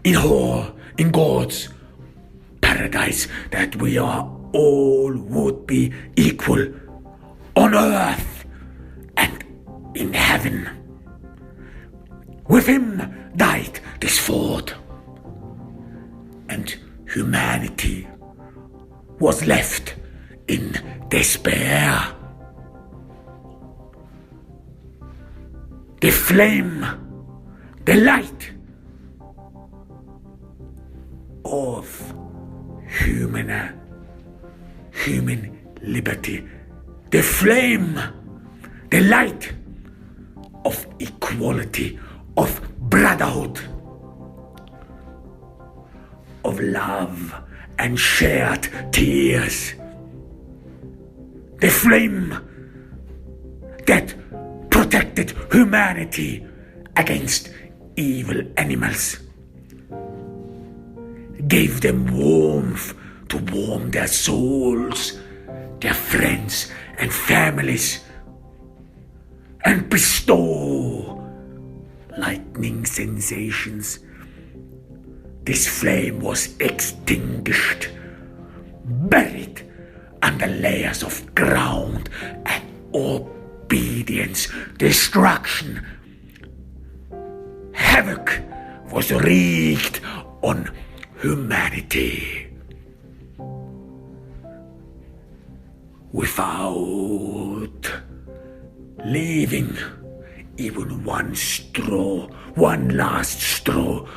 in God's paradise, that we are all would be equal on earth and in heaven. With him died this thought, and humanity was left in despair. The flame, the light of human liberty, the flame, the light of equality, of brotherhood, of love and shared tears, the flame that pitted humanity against evil animals, gave them warmth to warm their souls, their friends and families, and bestow lightning sensations. This flame was extinguished, buried under layers of ground and obedience, destruction. Havoc was wreaked on humanity. Without leaving even one last straw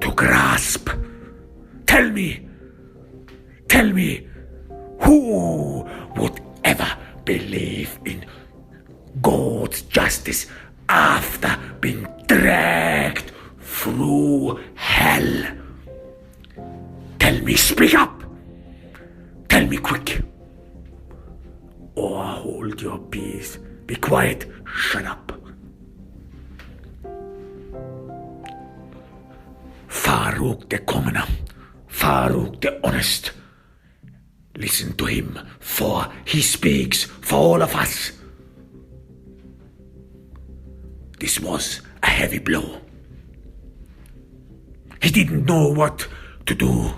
to grasp. Tell me, who would ever believe in God's justice after being dragged through hell? Tell me, speak up. Tell me quick. Or hold your peace. Be quiet. Shut up. Farouk the commoner, Farouk the honest. Listen to him, for he speaks for all of us. This was a heavy blow. He didn't know what to do.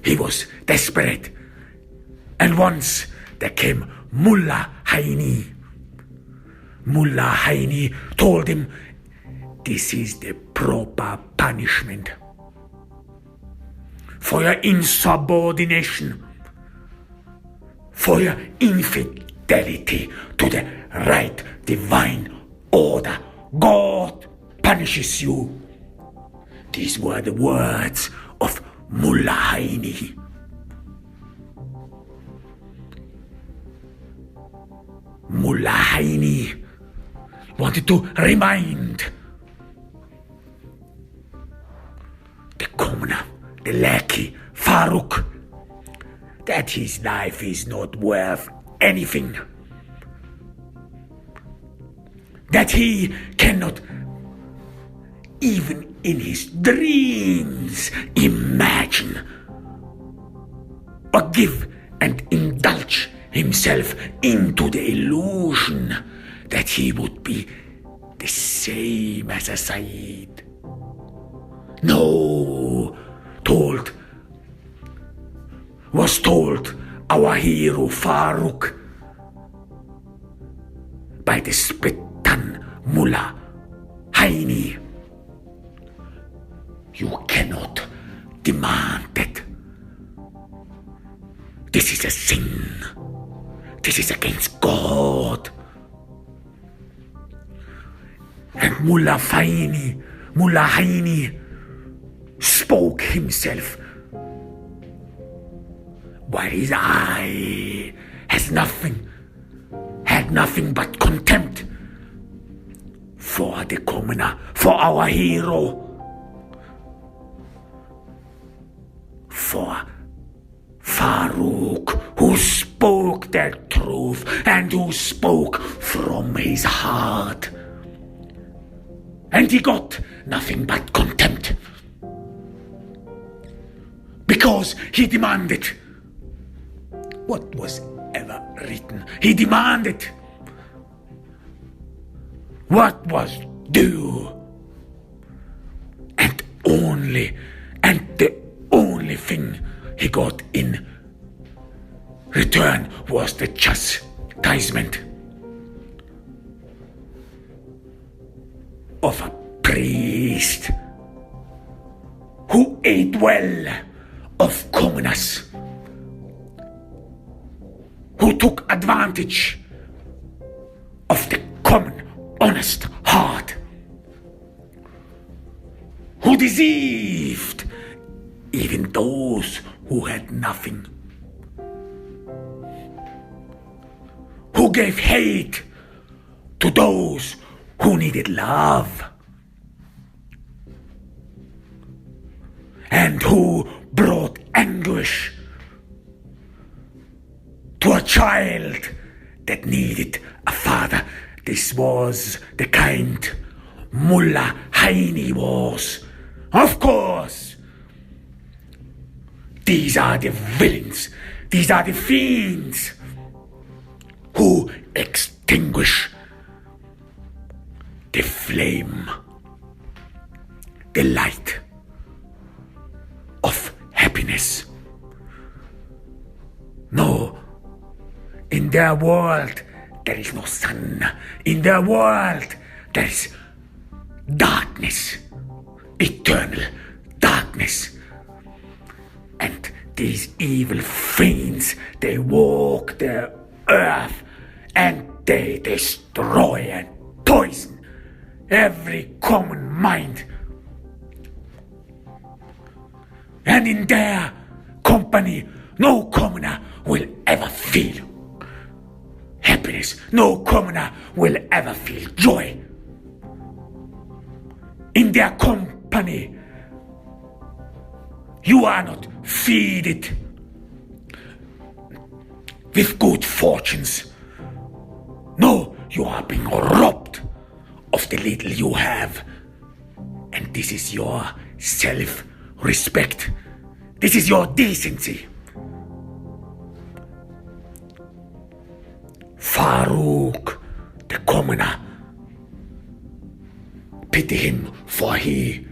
He was desperate. And once there came Mullah Haini. Mullah Haini told him, this is the proper punishment for your insubordination, for your infidelity to the right divine order. God punishes you. These were the words of Mullah Haini. Mullah Haini wanted to remind the commoner, the lackey, Farouk, that his life is not worth anything. That he cannot, even in his dreams, imagine or give and indulge himself into the illusion that he would be the same as a Sayyid. No, was told our hero Farouk by the Spreaker Mullah Haini. You cannot demand it. This is a sin. This is against God. And Mullah Haini spoke himself, while his eye had nothing but contempt for the commoner, for our hero, for Farouk, who spoke the truth and who spoke from his heart. And he got nothing but contempt, because he demanded what was ever written. He demanded what was due. And the only thing he got in return was the chastisement of a priest who ate well of commoners, who took advantage of the common honest heart, who deceived even those who had nothing, who gave hate to those who needed love, and who brought anguish to a child that needed a father. Rather, this was the kind Mullah Haini was. Of course, these are the villains, these are the fiends who extinguish the flame, the light of happiness. No, in their world there is no sun. In their world there is darkness, eternal darkness. And these evil fiends, they walk the earth and they destroy and poison every common mind. And in their company, no commoner will ever feel happiness. No commoner will ever feel joy. In their company, you are not feeded with good fortunes. No, you are being robbed of the little you have. And this is your self-respect. This is your decency. Farouk, the commoner, pity him, for he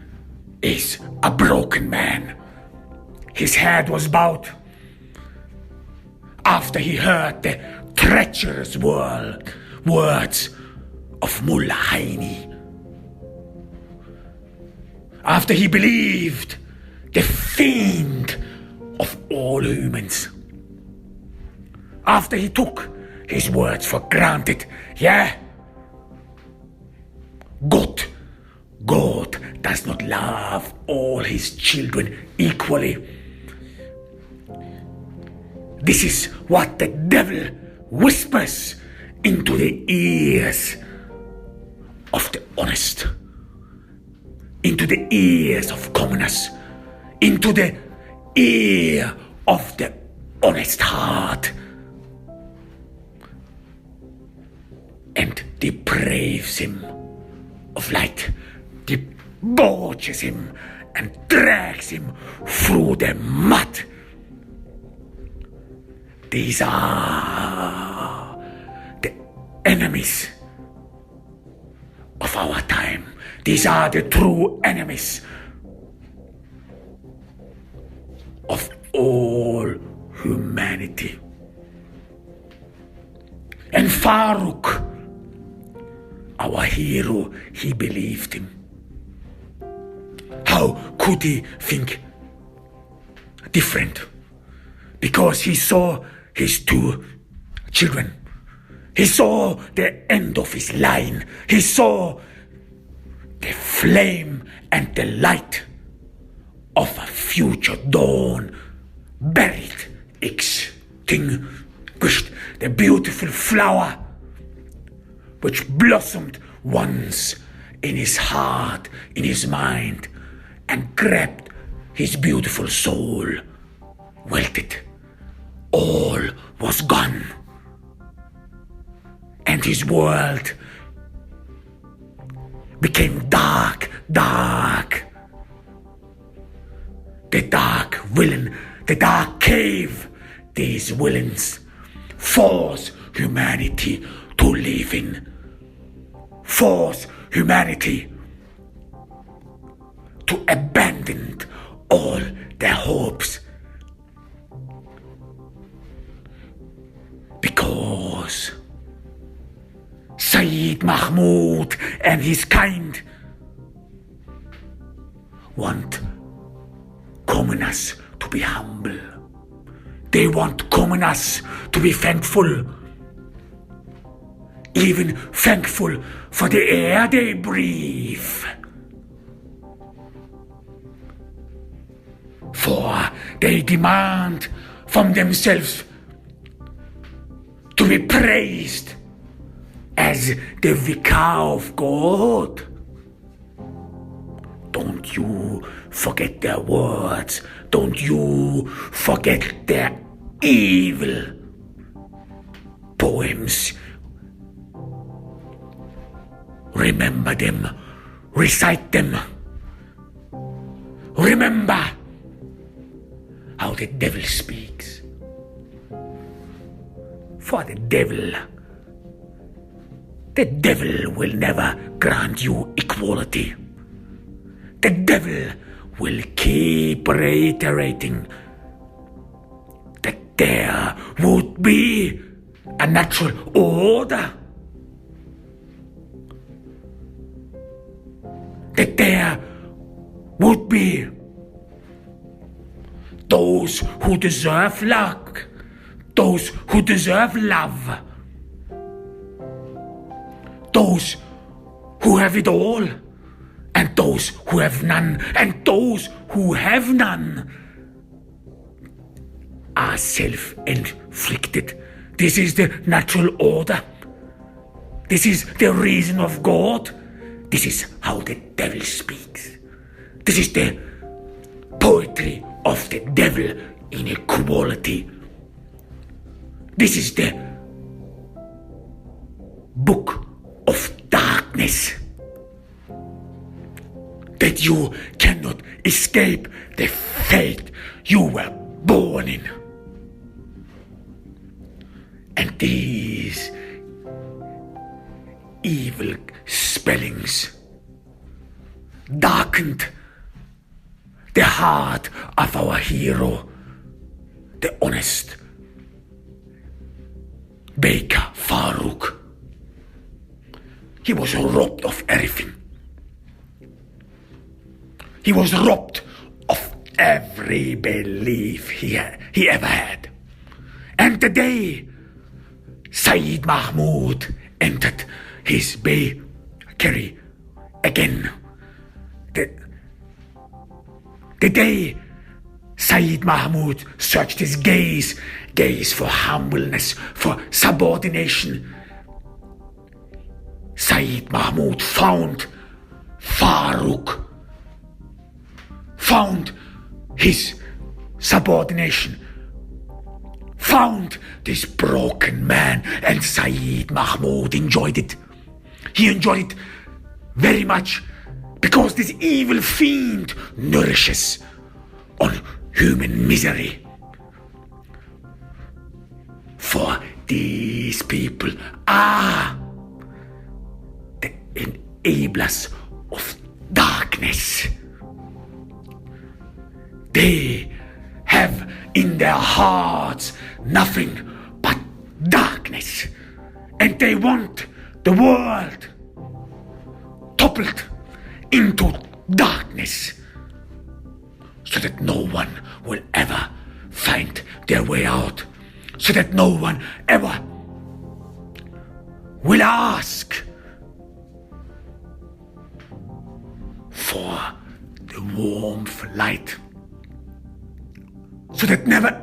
is a broken man. His head was bowed after he heard the treacherous words of Mullah Haini. After he believed the fiend of all humans. After he took his words for granted. Yeah, God does not love all his children equally. This is what the devil whispers into the ears of the honest, into the ears of commoners, into the ear of the honest heart, and depraves him of light, debauches him and drags him through the mud. These are the enemies of our time. These are the true enemies of all humanity. And Farouk, our hero, he believed him. How could he think different? Because he saw his two children. He saw the end of his line. He saw the flame and the light of a future dawn buried, extinguished. The beautiful flower which blossomed once in his heart, in his mind, and grabbed his beautiful soul, wilted. All was gone. And his world became dark. The dark villain, the dark cave, these villains force humanity to live in. Force humanity to abandon all their hopes. Because Sayyid Mahmoud and his kind want commoners to be humble. They want commoners to be thankful. Even thankful for the air they breathe. For they demand from themselves to be praised as the vicar of God. Don't you forget their words. Don't you forget their evil poems remember them, recite them. Remember how the devil speaks. For the devil will never grant you equality. The devil will keep reiterating that there would be a natural order. That there would be those who deserve luck, those who deserve love, those who have it all, and those who have none, and those who have none are self-inflicted. This is the natural order. This is the reason of God. This is how the devil speaks. This is the poetry of the devil in equality. This is the book of darkness. That you cannot escape the fate you were born in. And these evil spellings darkened the heart of our hero, the honest baker Farouk. He was robbed of everything. He was robbed of every belief he ever had. And the day Sayyid Mahmoud entered his bakery again, the day Sayyid Mahmoud searched his gaze for humbleness, for subordination, Sayyid Mahmoud found Farouk, found his subordination, found this broken man, and Sayyid Mahmoud enjoyed it. He enjoyed it very much because this evil fiend nourishes on human misery. For these people are the enablers of darkness. They have in their hearts nothing but darkness, and they want the world toppled into darkness so that no one will ever find their way out, so that no one ever will ask for the warmth light, so that never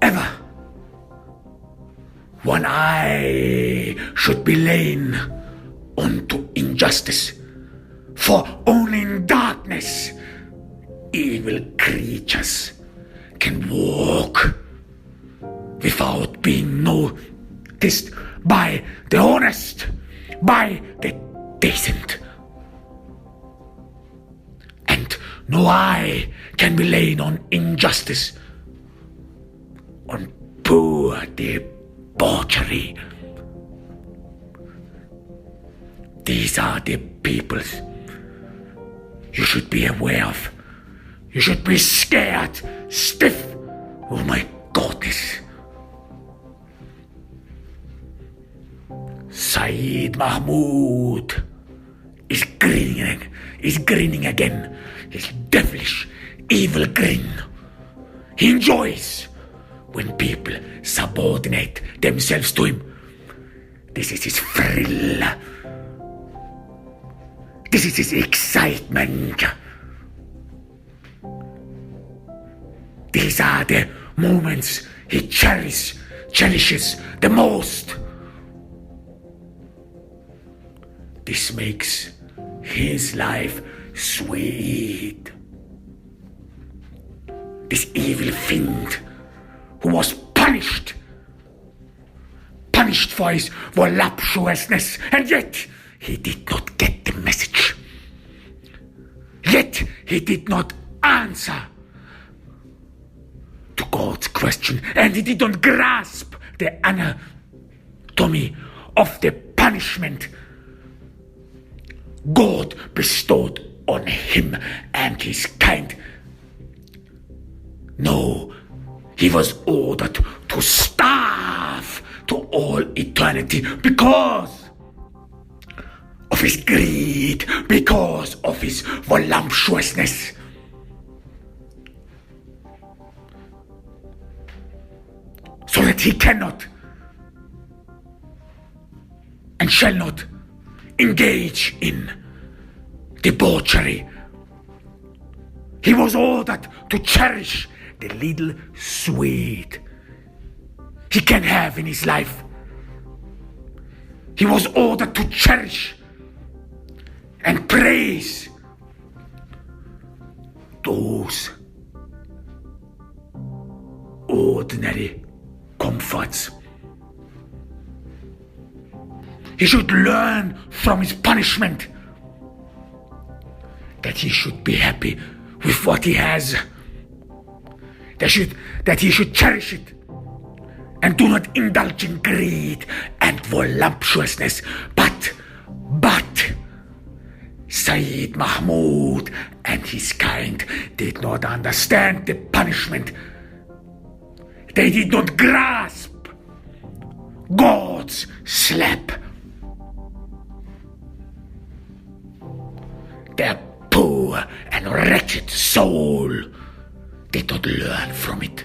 ever one eye should be lain onto injustice, for only in darkness evil creatures can walk without being noticed by the honest, by the decent. And no eye can be laid on injustice, on poor debauchery. These are the peoples you should be aware of. You should be scared, stiff. Oh my goodness. Sayyid Mahmoud is grinning again. His devilish, evil grin. He enjoys when people subordinate themselves to him. This is his thrill. This is his excitement. These are the moments he cherishes the most. This makes his life sweet. This evil fiend who was punished for his voluptuousness, and yet he did not get he did not answer to God's question, and he did not grasp the anatomy of the punishment God bestowed on him and his kind. No, he was ordered to starve to all eternity because of his greed, because of his voluptuousness. So that he cannot and shall not engage in debauchery. He was ordered to cherish the little sweet he can have in his life. He was ordered to cherish and praise those ordinary comforts. He should learn from his punishment that he should be happy with what he has. That he should cherish it and do not indulge in greed and voluptuousness. But Sayyid Mahmoud and his kind did not understand the punishment. They did not grasp God's slap. Their poor and wretched soul did not learn from it.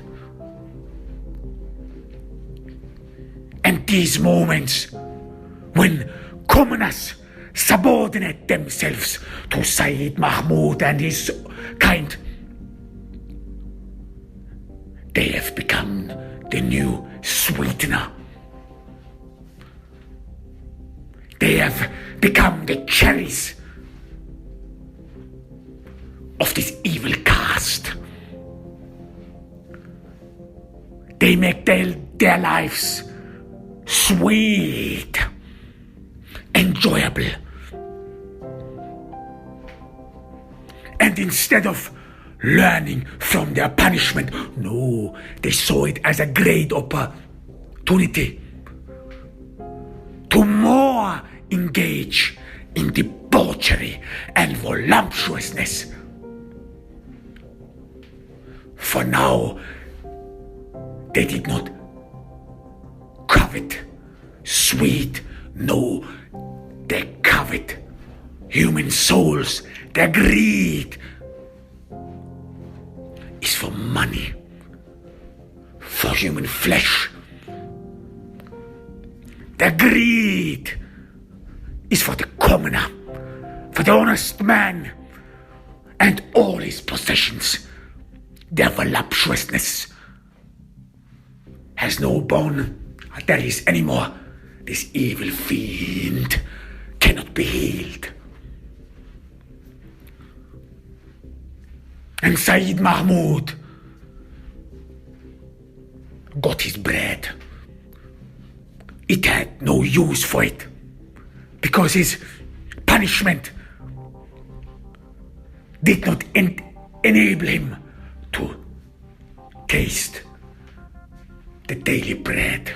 And these moments when commoners subordinate themselves to Sayyid Mahmoud and his kind, they have become the new sweetener. They have become the cherries of this evil caste. They make their lives sweet, enjoyable. And instead of learning from their punishment, no, they saw it as a great opportunity to more engage in debauchery and voluptuousness. For now, they did not covet sweet, no, they covet human souls. Their greed is for money, for human flesh. Their greed is for the commoner, for the honest man and all his possessions. Their voluptuousness has no bone arteries anymore. This evil fiend cannot be healed. And Sayyid Mahmoud got his bread. It had no use for it because his punishment did not enable him to taste the daily bread,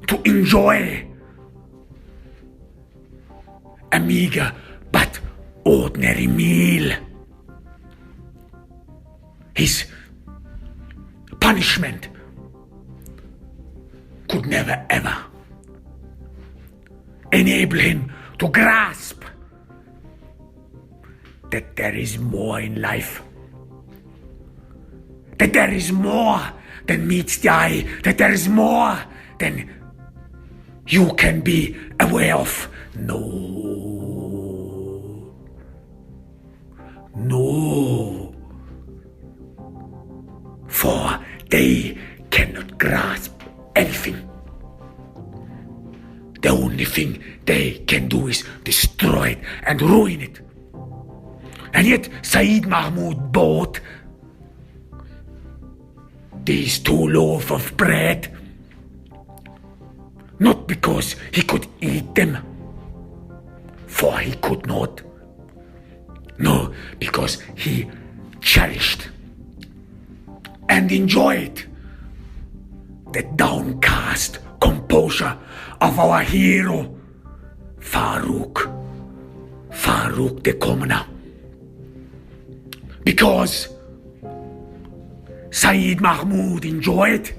to enjoy a meager but ordinary meal. His punishment could never ever enable him to grasp that there is more in life, that there is more than meets the eye, that there is more than you can be aware of. No. For they cannot grasp anything. The only thing they can do is destroy it and ruin it. And yet Sayyid Mahmoud bought these 2 loaves of bread, not because he could eat them, for he could not, No, because he cherished and enjoyed the downcast composure of our hero, Farouk the commoner. Because Sayyid Mahmoud enjoyed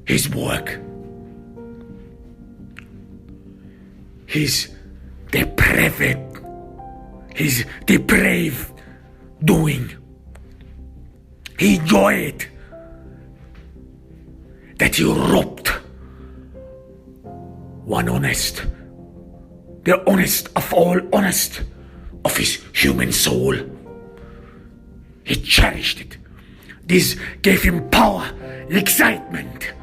his work, his depraved doing. He enjoyed that he robbed the honest of all honest, of his human soul. He cherished it. This gave him power, excitement,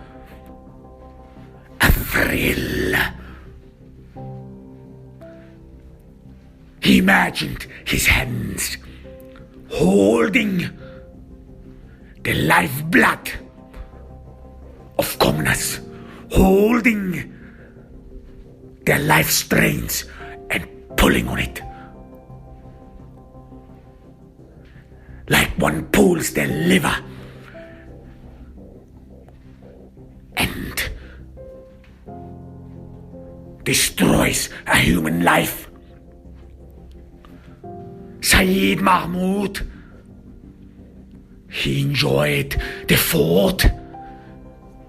a thrill. He imagined his hands holding the lifeblood of commoners, holding their life strains and pulling on it. Like one pulls their liver and destroys a human life. Sayyid Mahmoud, he enjoyed the thought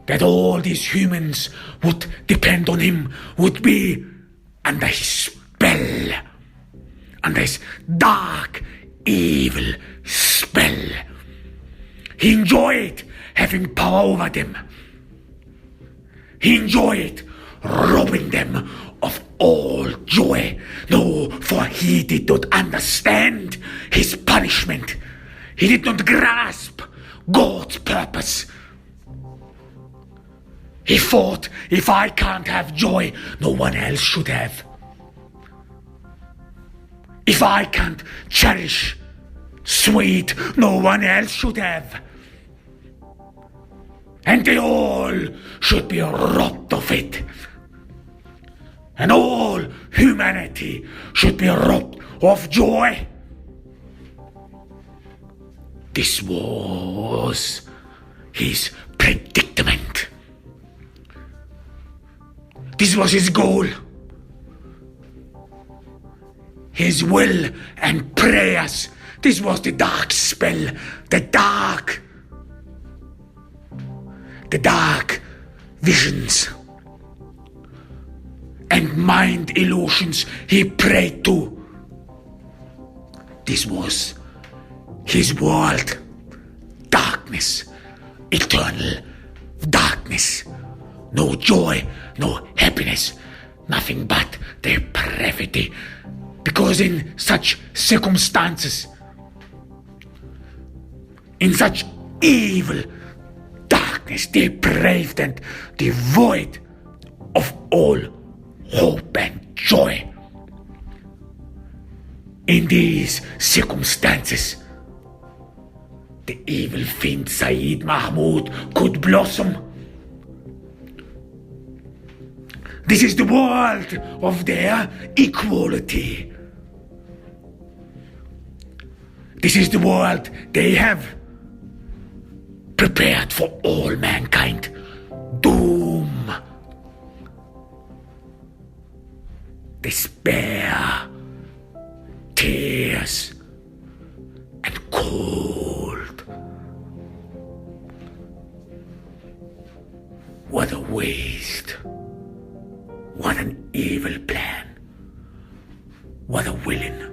that all these humans would depend on him, would be under his spell, under his dark, evil spell. He enjoyed having power over them. He enjoyed robbing them of all joy. No, for he did not understand his punishment. He did not grasp God's purpose. He thought, if I can't have joy, no one else should have. If I can't cherish sweet, no one else should have. And they all should be robbed of it. And all humanity should be robbed of joy. This was his predicament. This was his goal. His will and prayers. This was the dark spell, the dark visions and mind illusions he prayed to. This was his world. Darkness, eternal darkness. No joy, no happiness, nothing but depravity. Because in such circumstances, in such evil darkness, depraved and devoid of all hope and joy, in these circumstances, the evil fiend Sayyid Mahmoud could blossom. This is the world of their equality. This is the world they have prepared for all mankind. Doom, despair, tears, and cold. What a waste. What an evil plan. What a villain.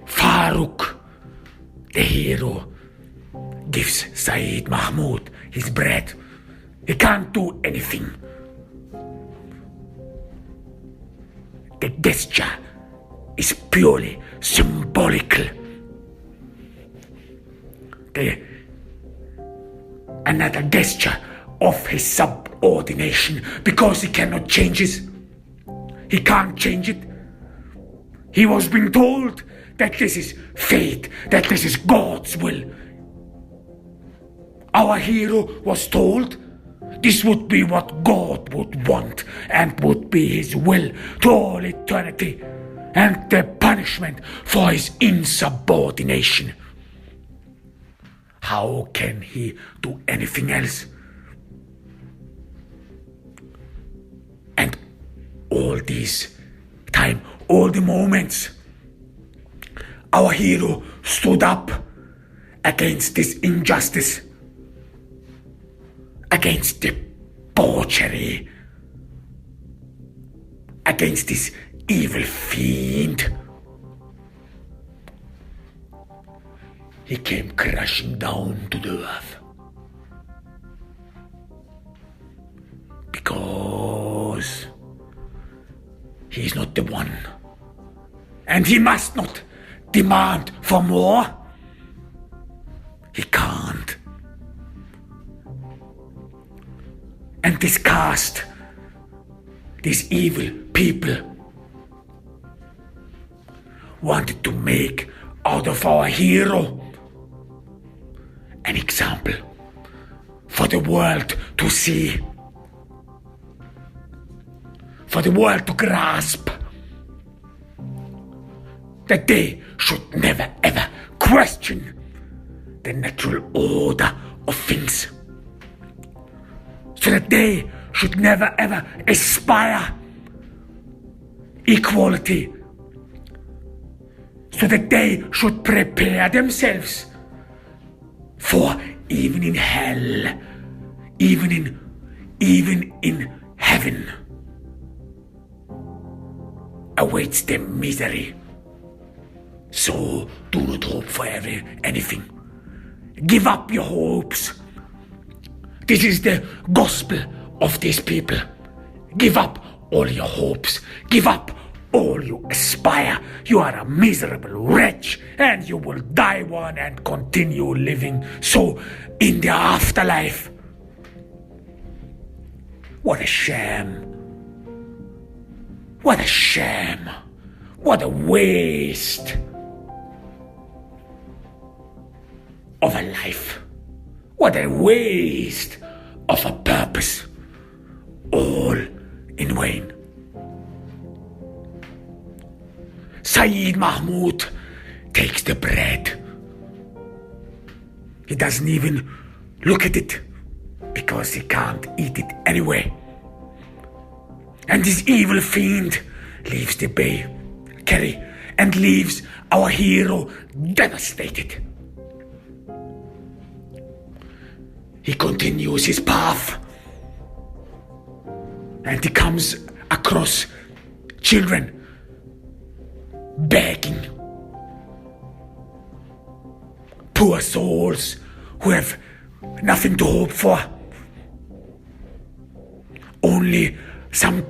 Farouk, the hero, gives Sayyid Mahmoud his bread. He can't do anything. The gesture is purely symbolical. Another gesture of his subordination, because he cannot change it. He can't change it. He was being told that this is fate, that this is God's will. Our hero was told this would be what God would want and would be his will to all eternity, and the punishment for his insubordination. How can he do anything else? And all this time, all the moments, our hero stood up against this injustice, against the debauchery, against this evil fiend. He came crashing down to the earth because he is not the one, and he must not demand for more. He can't. And this caste, these evil people, wanted to make out of our hero an example for the world to see, for the world to grasp, that they should never ever question the natural order of things, so that they should never ever aspire equality, so that they should prepare themselves for even in hell, even in heaven awaits them misery. So do not hope for anything. Give up your hopes. This is the gospel of these people. Give up all your hopes. Give up all you aspire. You are a miserable wretch, and you will die one and continue living so in the afterlife. What a sham. What a sham. What a waste of a life. What a waste of a purpose. All in vain. Sayyid Mahmoud takes the bread. He doesn't even look at it because he can't eat it anyway. And this evil fiend leaves the bakery and leaves our hero devastated. He continues his path, and he comes across children begging, poor souls who have nothing to hope for, only some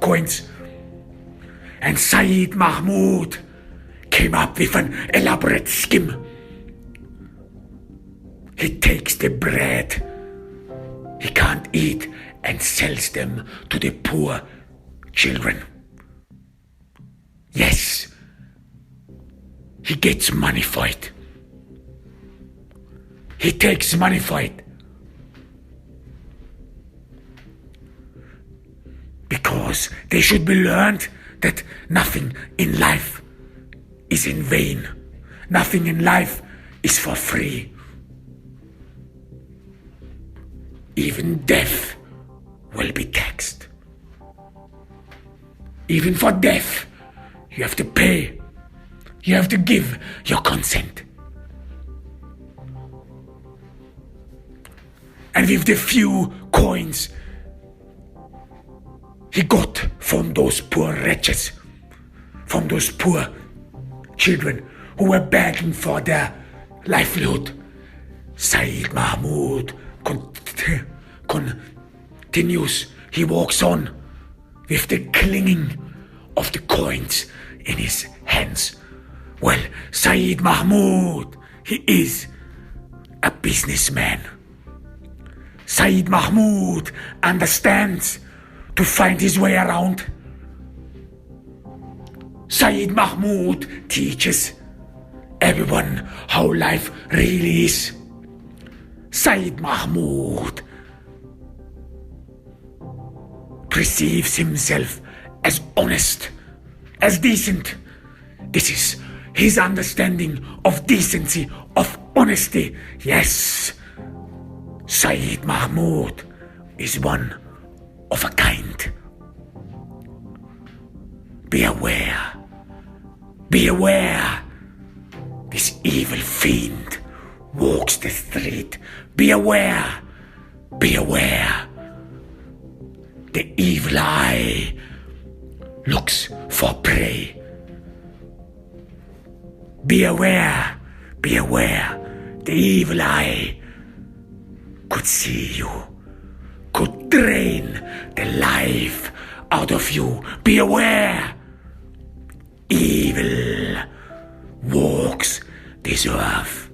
coins. And Sayyid Mahmoud came up with an elaborate scheme. He takes the bread he can't eat and sells them to the poor children. Yes, he gets money for it. He takes money for it. Because they should be learned that nothing in life is in vain. Nothing in life is for free. Even death will be taxed. Even for death, you have to pay. You have to give your consent. And with the few coins he got from those poor wretches, from those poor children who were begging for their livelihood, Sayyid Mahmoud continues. He walks on with the clinging of the coins in his hands. Well, Sayyid Mahmoud, he is a businessman. Sayyid Mahmoud understands to find his way around. Sayyid Mahmoud teaches everyone how life really is. Sayyid Mahmoud perceives himself as honest, as decent. This is his understanding of decency, of honesty. Yes, Sayyid Mahmoud is one of a kind. Be aware. Be aware. This evil fiend walks the street. Be aware. Be aware. The evil eye looks for prey. Be aware. Be aware. The evil eye could see you, could drain the life out of you. Be aware. Evil walks this earth.